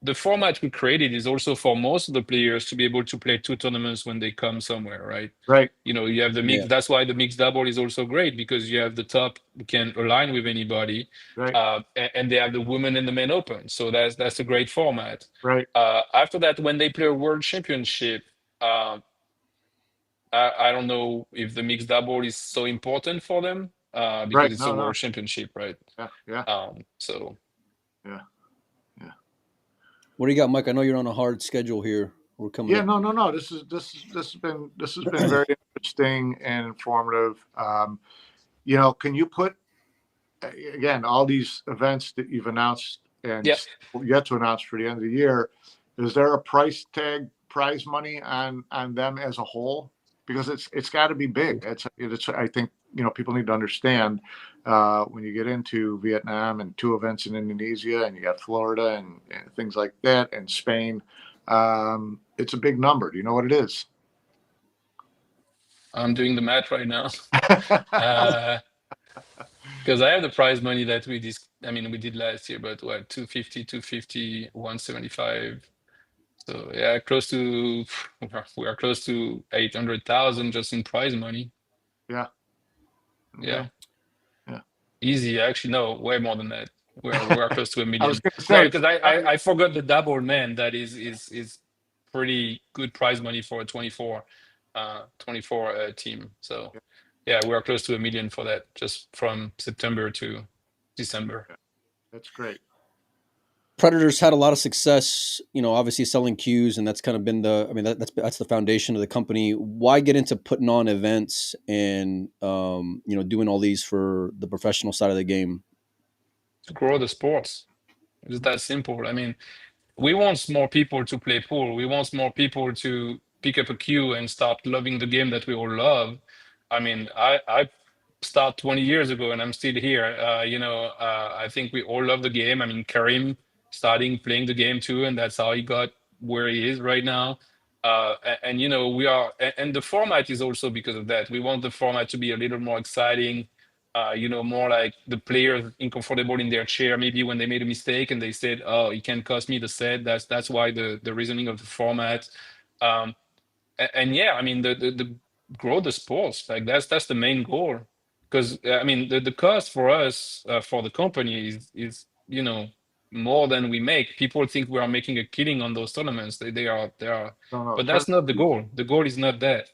D: the format we created is also for most of the players to be able to play two tournaments when they come somewhere, right?
C: Right,
D: You have the
B: yeah,
D: mix. That's why the mixed double is also great because you have the top who can align with anybody,
C: right,
D: and they have the women and the men open. So that's a great format.
C: right.
D: After that, when they play a world championship, uh, I don't know if the mixed double is so important for them because
C: Right.
D: it's a
C: No, no.
D: world championship, right?
C: Yeah, yeah,
D: So
C: yeah, yeah.
B: what do you got, Mike? I know you're on a hard schedule here. We're coming
C: Yeah,
B: up.
C: no, no, no. This has been very interesting and informative. Can you put again all these events that you've announced and
D: yeah.
C: yet to announce for the end of the year? Is there a price tag, prize money on them as a whole? Because it's got to be big. It's I think people need to understand when you get into Vietnam and two events in Indonesia and you got Florida and things like that and Spain. It's a big number. Do you know what it is?
D: I'm doing the math right now. Because I have the prize money that I mean, we did last year, but what, 250, 175. So yeah, we are close to 800,000 just in prize money.
C: Yeah.
D: Yeah,
C: Okay. Yeah.
D: easy. Actually, no, way more than that. We are close to a
C: I was
D: million.
C: going to
D: No,
C: say it's
D: because I forgot the double man. That is pretty good prize money for a 24 team. So yeah, we are close to a million for that just from September to December.
C: that's great.
B: Predators had a lot of success, obviously selling cues, and that's kind of been that's the foundation of the company. Why get into putting on events and doing all these for the professional side of the game?
D: to grow the sports. It's that simple. I mean, we want more people to play pool. We want more people to pick up a cue and start loving the game that we all love. I mean, I start 20 years ago and I'm still here. I think we all love the game. I mean, Karim starting playing the game too, and that's how he got where he is right now. We are, and the format is also because of that. We want the format to be a little more exciting, more like the players uncomfortable in their chair, maybe when they made a mistake and they said, "Oh, it can cost me the set." That's why the reasoning of the format. And yeah, I mean the grow the sports, like that's the main goal. Because I mean the cost for us for the company is more than we make. People think we are making a killing on those tournaments. They are,
C: No, no,
D: but that's not the goal. The goal is not that.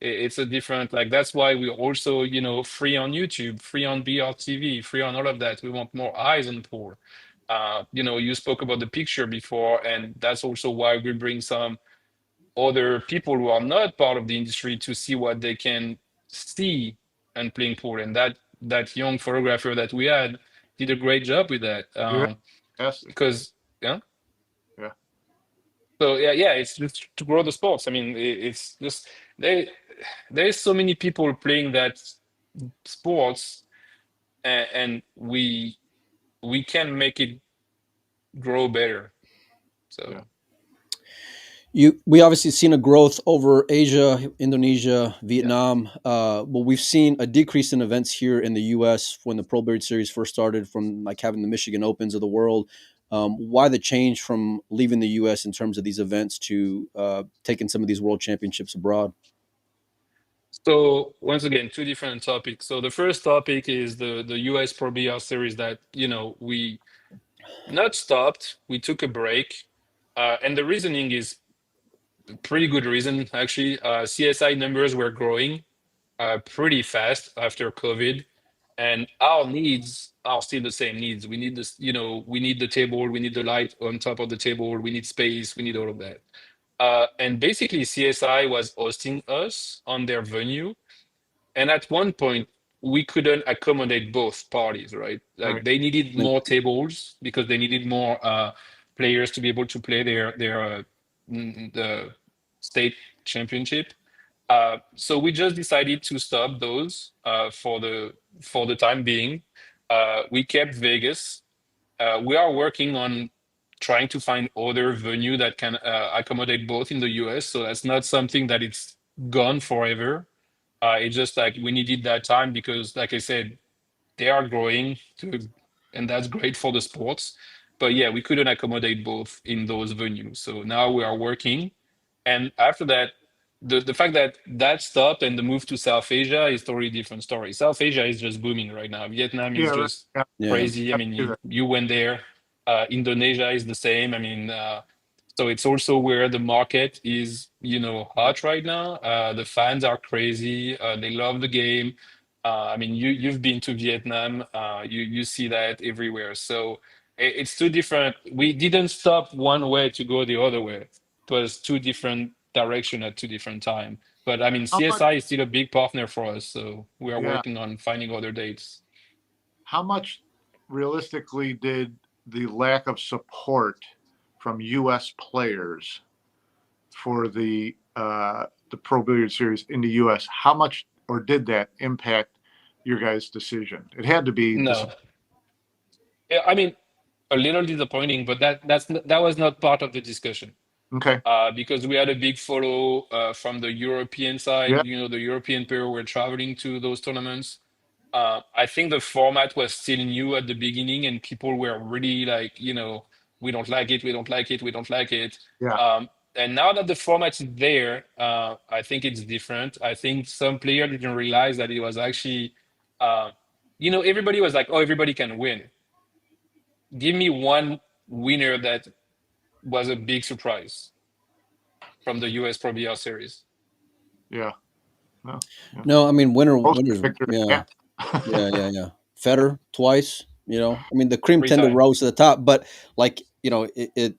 D: It's a different, like, that's why we also, free on YouTube, free on BR TV, free on all of that. We want more eyes on pool. You spoke about the picture before, and that's also why we bring some other people who are not part of the industry to see what they can see and playing pool. And that young photographer that we had did a great job with that.
C: you're fantastic.
D: Because yeah.
C: Yeah.
D: So yeah, it's just to grow the sports. I mean, it's just there's so many people playing that sports, and we can make it grow better. So.
C: Yeah.
B: We obviously seen a growth over Asia, Indonesia, Vietnam. But we've seen a decrease in events here in the U.S. when the Pro Billiard Series first started, from like having the Michigan Opens of the world. Why the change from leaving the U.S. in terms of these events to taking some of these world championships abroad?
D: So once again, two different topics. So the first topic is the US Pro BR series that we not stopped. We took a break, and the reasoning is pretty good reason actually. CSI numbers were growing pretty fast after COVID, and our needs are still the same needs. We need this, we need the table, we need the light on top of the table, we need space, we need all of that. And basically, CSI was hosting us on their venue, and at one point we couldn't accommodate both parties, right? Like
C: Right.
D: they needed more tables because they needed more players to be able to play the state championship. So we just decided to stop those for the time being. We kept Vegas. We are working on trying to find other venue that can accommodate both in the US. So that's not something that it's gone forever. It's just like we needed that time because, like I said, they are growing and that's great for the sports. But yeah, we couldn't accommodate both in those venues. So now we are working. And after that, the fact that that stopped and the move to South Asia is totally different story. South Asia is just booming right now. Vietnam is
C: Yeah. Right.
D: just
C: Yeah.
B: Yeah.
D: crazy. I mean, you went there. Indonesia is the same. I mean, so it's also where the market is, hot right now. The fans are crazy. They love the game. I mean, you've been to Vietnam. You see that everywhere. So it's two different. We didn't stop one way to go the other way. It was two different direction at two different time. But I mean,
C: How much?
D: CSI is still a big partner for us, so we are
C: Yeah.
D: working on finding other dates.
C: How much realistically did the lack of support from U.S. players for the Pro Billiard Series in the U.S. How much, or did that impact your guys' decision? It had to be.
D: No, yeah, I mean, a little disappointing, but that was not part of the discussion.
C: Okay.
D: Because we had a big follow from the European side.
C: Yeah.
D: The European pair were traveling to those tournaments. I think the format was still new at the beginning, and people were really like, we don't like it, we don't like it, we don't like it.
C: Yeah.
D: And now that the format is there, I think it's different. I think some player didn't realize that it was actually, everybody was like, oh, everybody can win. Give me one winner that was a big surprise from the US Pro BR series.
C: Yeah. No. Yeah.
B: No, I mean winners.
C: Victor,
B: Yeah, yeah. Federer twice. I mean the cream
D: Three
B: tend to
D: times.
B: rose to the top, but like it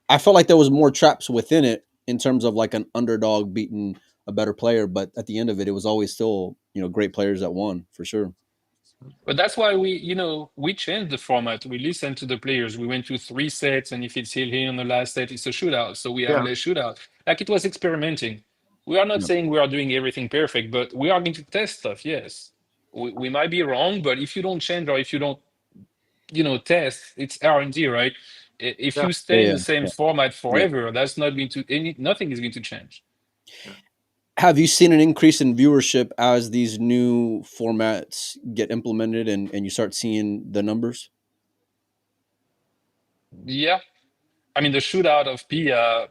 B: I felt like there was more traps within it in terms of like an underdog beating a better player. But at the end of it, it was always still great players that won for sure.
D: But that's why we changed the format. We listened to the players. We went to 3 sets, and if it's still here on the last set, it's a shootout. So we have
C: Yeah,
D: less shootout. Like it was experimenting. We are not
B: Yeah.
D: saying we are doing everything perfect, but we are going to test stuff. Yes, we might be wrong, but if you don't change or if you don't, test, it's R&D, right? If
C: yeah,
D: you
B: Yeah.
D: stay in
B: Yeah.
D: the same
B: Yeah.
D: format
B: Yeah.
D: forever, that's not going to nothing is going to change.
C: yeah.
B: Have you seen an increase in viewership as these new formats get implemented and you start seeing the numbers?
D: Yeah, I mean the shootout of Pia,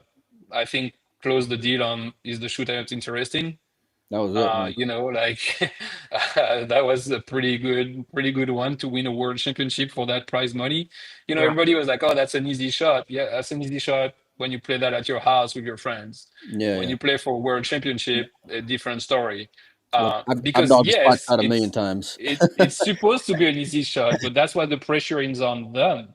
D: I think closed the deal on is the shootout interesting.
B: That was it. Yeah.
D: Like that was a pretty good one to win a world championship for that prize money.
C: Yeah.
D: Everybody was like, "Oh, that's an easy shot." Yeah, that's an easy shot when you play that at your house with your friends.
B: Yeah.
D: When
B: Yeah.
D: you play for a world
B: Yeah.
D: championship, a different story.
B: Look, I've
D: Because
B: dodged a spot
D: yes,
B: shot a million times.
D: it's supposed to be an easy shot, but that's why the pressure is on them.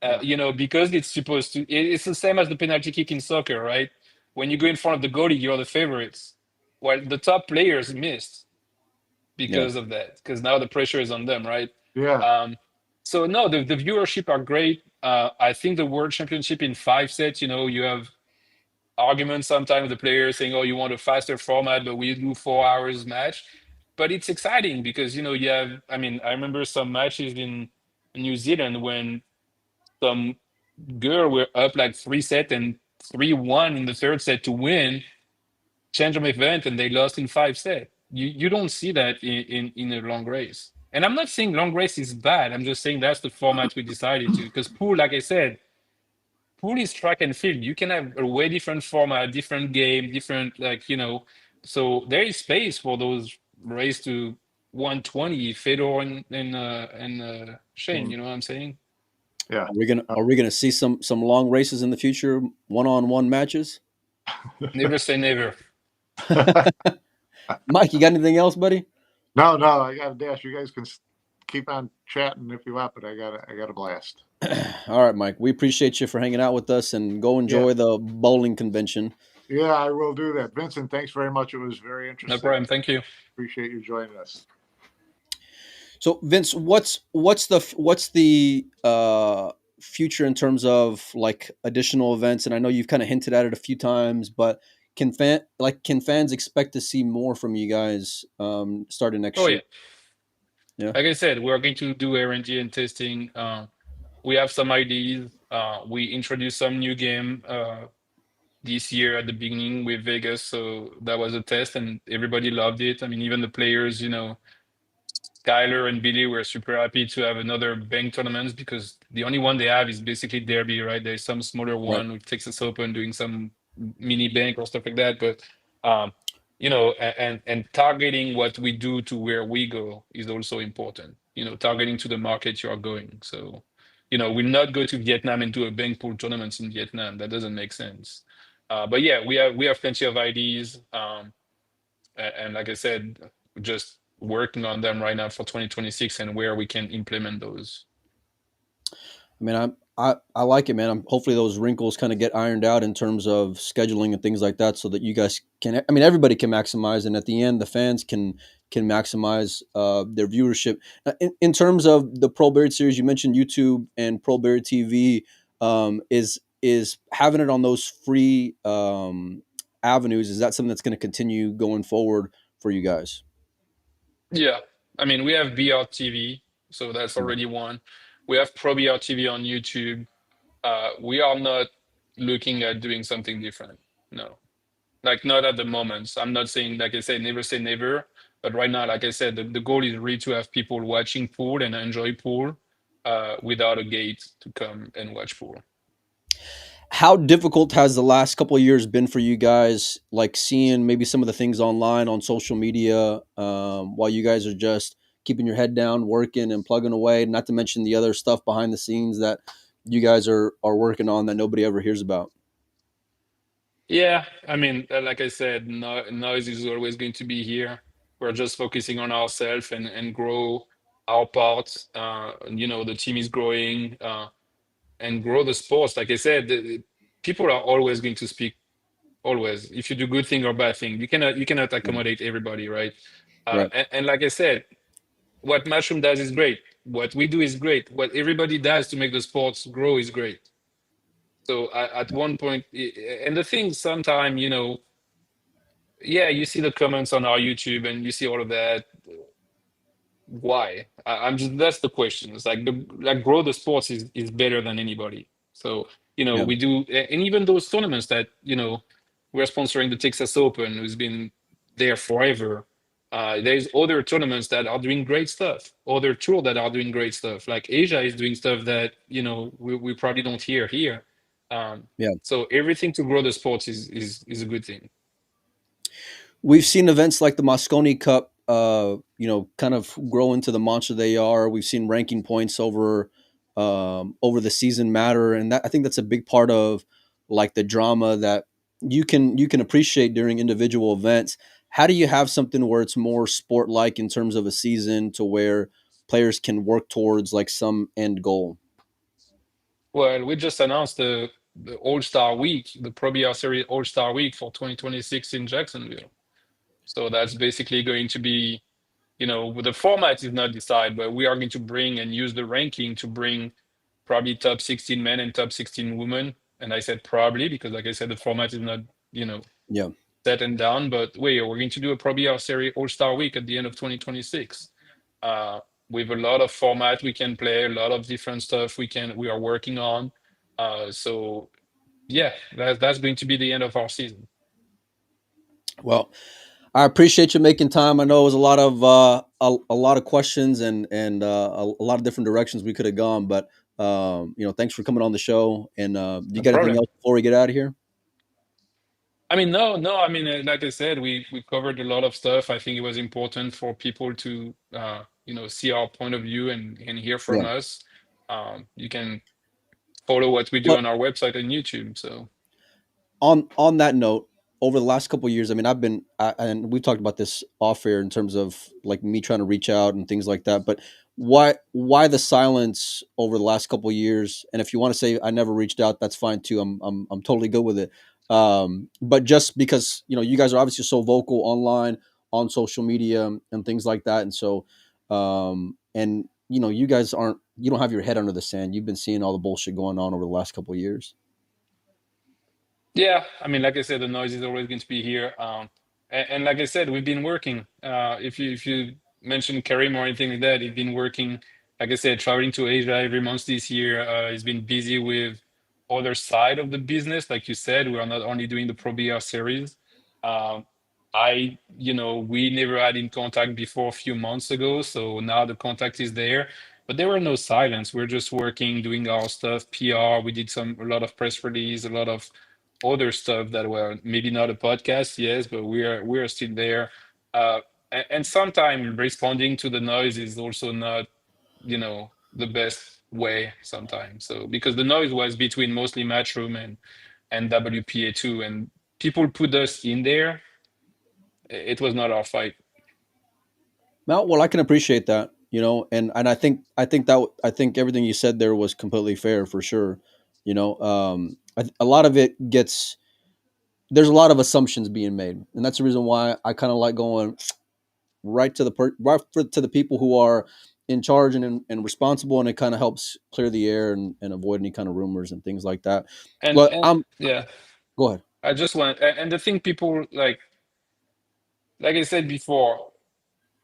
C: Yeah.
D: Because it's supposed to. It's the same as the penalty kick in soccer, right? When you go in front of the goalie, you're the favorites. While the top players missed
B: Yeah.
D: because of that, because now the pressure is on them, right?
C: Yeah.
D: Um, so no, the viewership are great. I think the World Championship in 5 sets, you have arguments sometimes the players saying, "Oh, you want a faster format, but we do 4 hours match." But it's exciting because you have. I mean, I remember some matches in New Zealand when some girl were up like 3 set and 3-1 in the third set to win, change of event, and they lost in 5 sets. You don't see that in a long race. And I'm not saying long race is bad. I'm just saying that's the format we decided to. Because pool, like I said, pool is track and field. You can have a way different format, different game, different So there is space for those race to 120, Fedor and Shane.
C: Mm.
D: You know what I'm saying?
C: Yeah.
B: Are we gonna see some long races in the future, one-on-one matches?
D: Never say never.
B: Mike, you got anything else, buddy?
C: No, no, I got a dash. You guys can keep on chatting if you want, but I got a blast.
B: All right, Mike. We appreciate you for hanging out with us and go
C: Yeah.
B: enjoy the bowling convention.
C: Yeah, I will do that. Vincent, thanks very much. It was very
D: No
C: interesting.
D: problem. Thank you.
C: Appreciate you joining us.
B: So, Vince, what's the future in terms of like additional events? And I know you've kind of hinted at it a few times, but can fans expect to see more from you guys starting next
D: Oh
B: year?
D: yeah.
B: Yeah.
D: Like I said, we're going to do R&D and testing. We have some ideas. We introduced some new game this year at the beginning with Vegas, so that was a test, and everybody loved it. I mean, even the players, Skyler and Billy were super happy to have another bank tournaments because the only one they have is basically Derby, right? There's some smaller
B: Right.
D: one with Texas Open doing some mini bank or stuff like that. But and targeting what we do to where we go is also important. Targeting to the market you are going. So, we'll not go to Vietnam and do a bank pool tournaments in Vietnam. That doesn't make sense. But yeah, we have plenty of ideas. And like I said, just working on them right now for 2026 and where we can implement those.
B: I mean, I like it, man. Hopefully those wrinkles kind of get ironed out in terms of scheduling and things like that, so that you guys can. I mean, everybody can maximize, and at the end, the fans can maximize their viewership. In terms of the Pro Billiard series, you mentioned YouTube and Pro Billiard TV. Is having it on those free avenues? Is that something that's going to continue going forward for you guys?
D: Yeah. I mean, we have BR TV, so that's
B: Yeah.
D: already one. We have Pro BR TV on YouTube. We are not looking at doing something different. No, like not at the moment. So I'm not saying, like I said, never say never. But right now, like I said, the goal is really to have people watching pool and enjoy pool without a gate to come and watch pool.
B: How difficult has the last couple of years been for you guys, like seeing maybe some of the things online on social media, while you guys are just keeping your head down, working and plugging away, not to mention the other stuff behind the scenes that you guys are working on that nobody ever hears about?
D: Yeah, I mean, like I said, noise is always going to be here. We're just focusing on ourselves and grow our part. The team is growing and grow the sports. Like I said, people are always going to speak. Always, if you do good thing or bad thing, you cannot accommodate everybody, right?
B: Right.
D: And like I said, what Mushroom does is great. What we do is great. What everybody does to make the sports grow is great. So at one point, and the thing, sometime, yeah, you see the comments on our YouTube and you see all of that. Why? I'm just, that's the question. It's like like grow the sports is better than anybody. So
B: Yeah.
D: we do, and even those tournaments that we're sponsoring the Texas Open, who's been there forever. There's other tournaments that are doing great stuff, other tour that are doing great stuff. Like Asia is doing stuff that we probably don't hear here.
B: Yeah.
D: So everything to grow the sports is a good thing.
B: We've seen events like the Mosconi Cup, kind of grow into the monster they are. We've seen ranking points over the season matter, and I think that's a big part of like the drama that you can appreciate during individual events. How do you have something where it's more sport like in terms of a season to where players can work towards like some end goal?
D: Well, we just announced the All-Star Week, the Pro BR Series All-Star Week for 2026 in Jacksonville. So that's basically going to be, the format is not decided, but we are going to bring and use the ranking to bring probably top 16 men and top 16 women. And I said probably because, like I said, the format is not, you know,
B: Yeah.
D: set and down. But wait, we're going to do a Pro BR Series All-Star Week at the end of 2026. Uh, with a lot of format we can play, a lot of different stuff we are working on. So yeah, that's going to be the end of our season.
B: Well, I appreciate you making time. I know it was a lot of a lot of questions and a lot of different directions we could have gone, but thanks for coming on the show. And you
D: No
B: got anything
D: problem.
B: else before we get out of here?
D: I mean, no, no. I mean, like I said, we covered a lot of stuff. I think it was important for people to see our point of view and hear from
B: Yeah.
D: us. You can follow what we do
B: Well,
D: on our website and YouTube. So
B: on that note, over the last couple of years, I mean, and we've talked about this off air in terms of like me trying to reach out and things like that. But why the silence over the last couple of years? And if you want to say I never reached out, that's fine too. I'm totally good with it. But just because you guys are obviously so vocal online on social media and things like that, and so and you guys you don't have your head under the sand. You've been seeing all the bullshit going on over the last couple of years.
D: yeah, I mean, like I said, the noise is always going to be here. And like I said, we've been working. If you mention Karim or anything like that, he's been working. Like I said, traveling to Asia every month this year. He's been busy with other side of the business. Like you said, we are not only doing the Pro BR series. Um, we never had in contact before a few months ago, so now the contact is there. But there were no silence. We're just working, doing our stuff, PR. We did a lot of press release, a lot of other stuff that were maybe not a podcast, yes, but we are still there. And sometimes responding to the noise is also not, the best way sometimes. So because the noise was between mostly Matchroom and WPA2, and people put us in there. It was not our fight.
B: Well, I can appreciate that, and I think everything you said there was completely fair for sure. A lot of it gets there's a lot of assumptions being made, and that's the reason why I kind of like going to the people who are in charge and responsible, and it kind of helps clear the air and avoid any kind of rumors and things like that.
D: And
B: But
D: and
B: I'm
D: yeah,
B: Go ahead.
D: I just want and the thing people like I said before,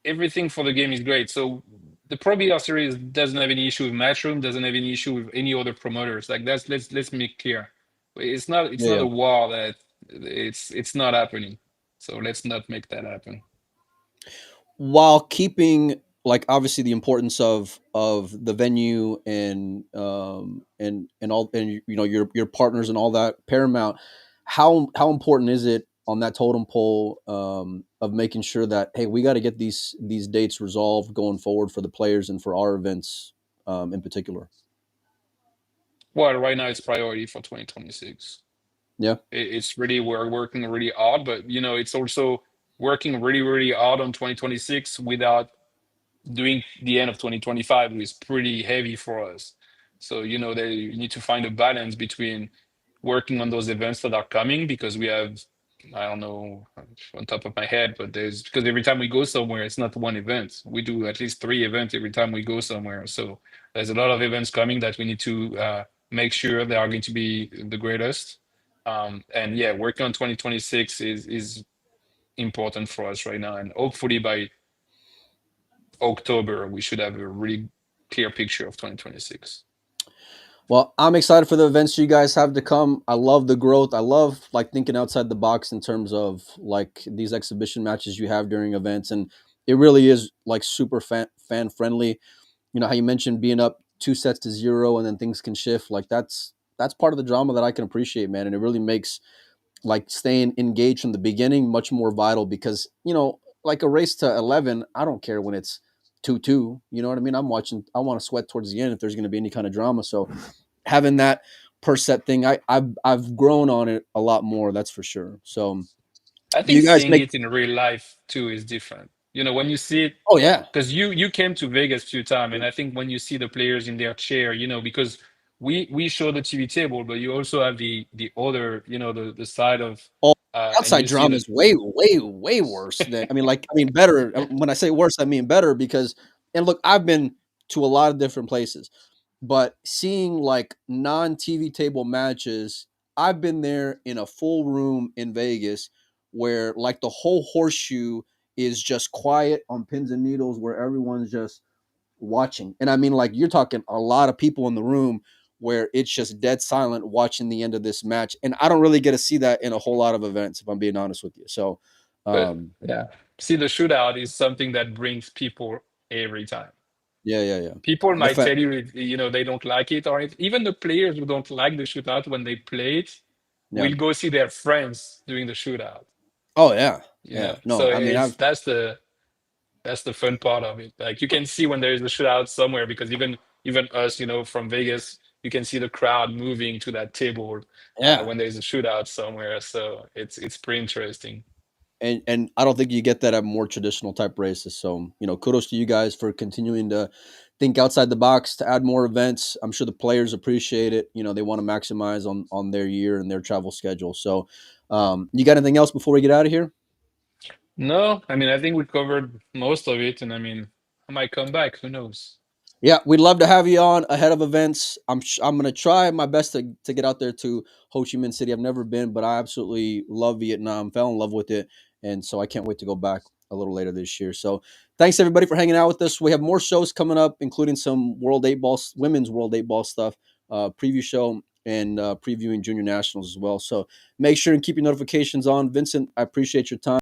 D: everything for the game is great. So the Pro BR series doesn't have any issue with Matchroom, doesn't have any issue with any other promoters. Like that's let's make clear. It's
B: Yeah,
D: not
B: yeah.
D: a war that it's not happening. So let's not make that happen.
B: While keeping like obviously the importance of the venue and all and your partners and all that paramount. How important is it on that totem pole of making sure that hey, we got to get these dates resolved going forward for the players and for our events in particular?
D: Well, right now it's priority for 2026.
B: Yeah,
D: It's really we're working really hard, but it's also working really, really hard on 2026 without doing the end of 2025 is pretty heavy for us. So, you need to find a balance between working on those events that are coming because we have I don't know on top of my head, but there's because every time we go somewhere, it's not one event. We do at least 3 events every time we go somewhere. So there's a lot of events coming that we need to make sure they are going to be the greatest. And yeah, working on 2026 is important for us right now, and hopefully by October we should have a really clear picture of 2026.
B: Well, I'm excited for the events you guys have to come. I love the growth. I love like thinking outside the box in terms of like these exhibition matches you have during events, and it really is like super fan friendly. You know how you mentioned being up 2 sets to 0 and then things can shift. Like that's part of the drama that I can appreciate, man, and it really makes like staying engaged from the beginning much more vital because like a race to 11, I don't care when it's 2-2. You know what I mean? I'm watching. I want to sweat towards the end if there's going to be any kind of drama. So having that per set thing, I've grown on it a lot more. That's for sure. So
D: I
B: do
D: think
B: you guys
D: seeing
B: make?
D: it in real life too is different. When you see it,
B: Oh yeah,
D: because you came to Vegas few times, and I think when you see the players in their chair, because we show the TV table, but you also have the other, the side of,
B: all
D: and
B: outside
D: you see
B: drama
D: the.
B: is way worse than I mean better. When I say worse, I mean better because and look, I've been to a lot of different places, but seeing like non-TV table matches, I've been there in a full room in Vegas where like the whole horseshoe is just quiet on pins and needles where everyone's just watching. And I mean, like, you're talking a lot of people in the room where it's just dead silent watching the end of this match. And I don't really get to see that in a whole lot of events, if I'm being honest with you. So,
D: But
B: um,
D: yeah, see, the shootout is something that brings people every time.
B: yeah.
D: People
B: The
D: might
B: fact,
D: tell you, they don't like it, or even the players who don't like the shootout when they play it
B: yeah.
D: will go see their friends doing the shootout.
B: Oh, yeah. No,
D: So
B: I mean,
D: it's that's the fun part of it. Like you can see when there is a shootout somewhere because even us, from Vegas, you can see the crowd moving to that table
B: yeah.
D: when there's a shootout somewhere. So it's pretty interesting.
B: And I don't think you get that at more traditional type races. So, kudos to you guys for continuing to think outside the box to add more events. I'm sure the players appreciate it. They want to maximize on their year and their travel schedule. So, you got anything else before we get out of here?
D: No, I mean I think we covered most of it, and I mean I might come back. Who knows?
B: Yeah, we'd love to have you on ahead of events. I'm gonna try my best to get out there to Ho Chi Minh City. I've never been, but I absolutely love Vietnam. Fell in love with it, and so I can't wait to go back a little later this year. So, thanks everybody for hanging out with us. We have more shows coming up, including some women's World 8 Ball stuff, preview show, and previewing junior nationals as well. So make sure and keep your notifications on. Vincent, I appreciate your time.